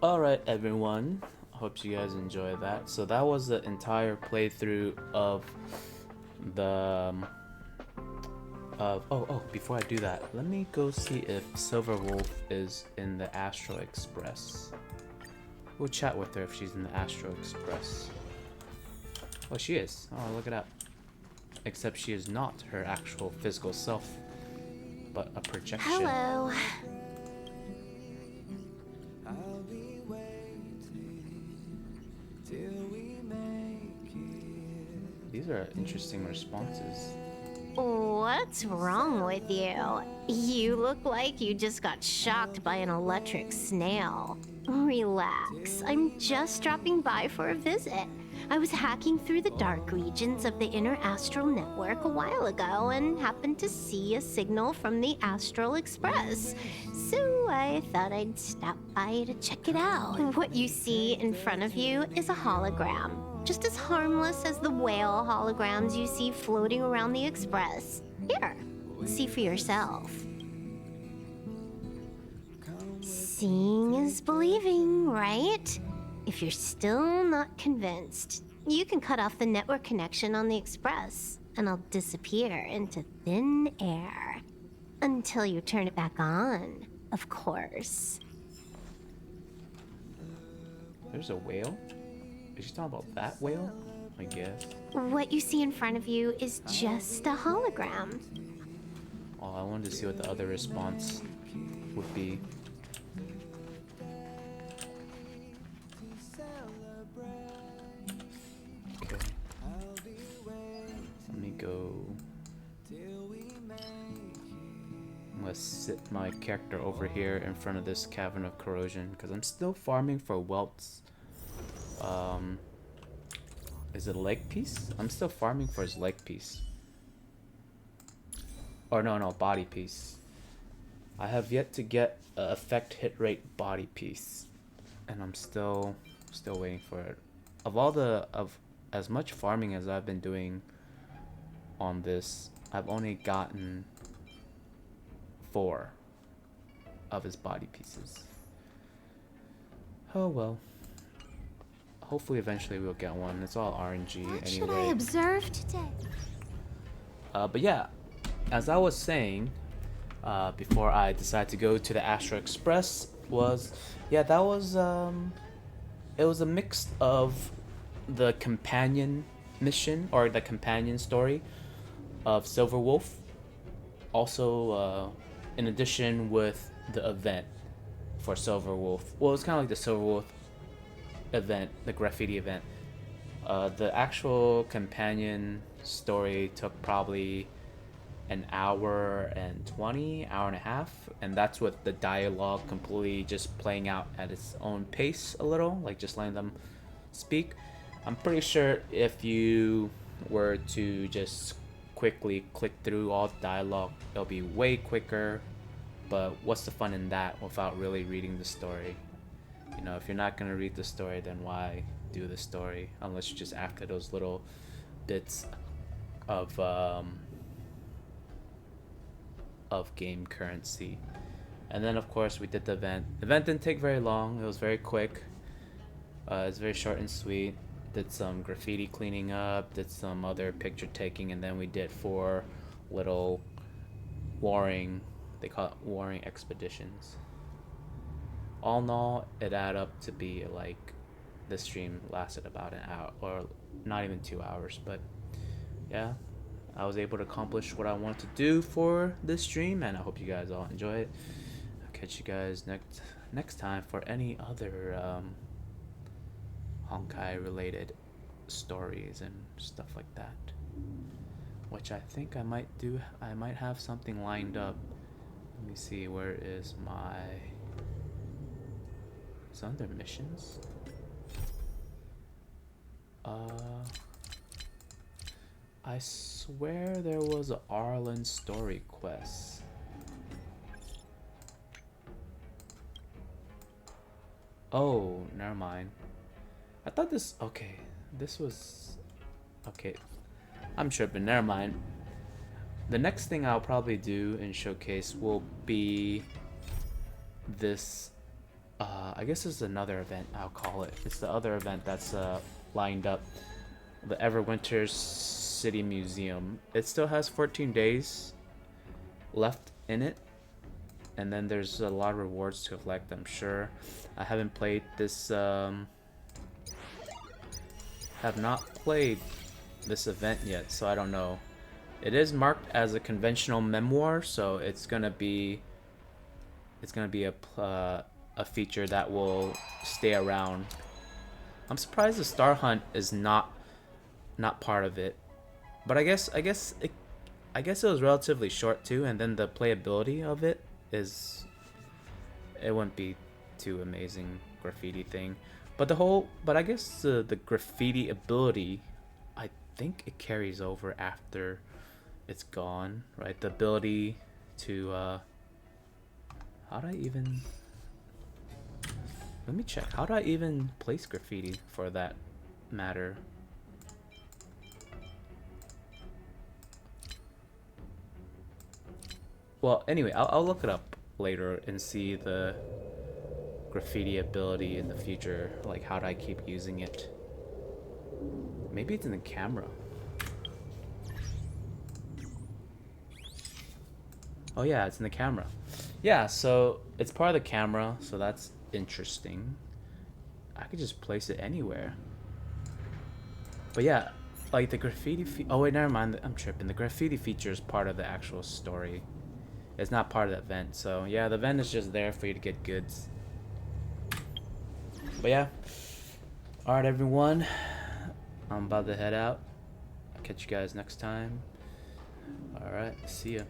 Speaker 1: Alright, everyone. Hope you guys enjoy that. So that was the entire playthrough of the before I do that, let me go see if Silver Wolf is in the Astral Express. We'll chat with her if she's in the Astral Express. Oh, she is. Oh, look at that. Except she is not her actual physical self, but a projection.
Speaker 10: Hello.
Speaker 1: These are interesting responses.
Speaker 10: What's wrong with you? You look like you just got shocked by an electric snail. Relax, I'm just dropping by for a visit. I was hacking through the dark regions of the inner astral network a while ago and happened to see a signal from the Astral Express. So I thought I'd stop by to check it out. What you see in front of you is a hologram. Just as harmless as the whale holograms you see floating around the Express. Here, see for yourself. Seeing is believing, right? If you're still not convinced, you can cut off the network connection on the Express, and I'll disappear into thin air. Until you turn it back on, of course.
Speaker 1: There's a whale? Is she talking about that whale? I guess.
Speaker 10: What you see in front of you is just a hologram.
Speaker 1: Oh, I wanted to see what the other response would be. Okay. Let me go. I'm gonna sit my character over here in front of this Cavern of Corrosion because I'm still farming for Welt's. Is it a leg piece? I'm still farming for his leg piece. Or no, body piece. I have yet to get an effect hit rate body piece, and I'm still waiting for it. Of as much farming as I've been doing on this, I've only gotten 4 of his body pieces. Oh well. Hopefully eventually we'll get one. It's all RNG anyway.
Speaker 5: What should I observe today?
Speaker 1: But yeah, as I was saying, before I decided to go to the Astral Express, it was a mix of the companion mission or the companion story of Silver Wolf. Also, in addition with the event for Silver Wolf. Well, it's kind of like the Silver Wolf event, the graffiti event. The actual companion story took probably an hour and 20, hour and a half, and that's with the dialogue completely just playing out at its own pace a little, like just letting them speak. I'm pretty sure if you were to just quickly click through all the dialogue, it'll be way quicker, but what's the fun in that without really reading the story? You know, if you're not gonna read the story, then why do the story unless you're just after those little bits of game currency. And then of course we did the event. The event didn't take very long. It was very quick. It's very short and sweet. Did some graffiti cleaning up, did some other picture taking, and then we did 4 little warring, they call it warring expeditions. All in all, it added up to be like, the stream lasted about an hour, or not even 2 hours, but yeah, I was able to accomplish what I wanted to do for this stream, and I hope you guys all enjoy it. I'll catch you guys next time for any other Honkai related stories and stuff like that, which I think I might do. I might have something lined up. Let me see, where is my, it's under missions. I swear there was a Arlen story quest. Oh, never mind. I thought this, okay, this was, okay, I'm tripping, never mind. The next thing I'll probably do in Showcase will be this, I guess this is another event, I'll call it. It's the other event that's lined up, the Everwinter City Museum. It still has 14 days left in it, and then there's a lot of rewards to collect, I'm sure. I haven't played this, have not played this event yet, so I don't know. It is marked as a conventional memoir, so it's gonna be a feature that will stay around. I'm surprised the Star Hunt is not part of it, but I guess it was relatively short too, and then the playability of it wouldn't be too amazing graffiti thing. But I guess the graffiti ability, I think it carries over after it's gone, right? The ability to, how do I even, let me check. How do I even place graffiti for that matter? Well, anyway, I'll look it up later and see the graffiti ability in the future, like how do I keep using it. Maybe it's in the camera. Oh yeah, it's in the camera. Yeah, so it's part of the camera, so that's interesting. I could just place it anywhere. But yeah, like the graffiti oh wait, never mind, I'm tripping. The graffiti feature is part of the actual story. It's not part of the event, so yeah, the event is just there for you to get goods. But yeah, alright everyone, I'm about to head out. I'll catch you guys next time. Alright, see ya.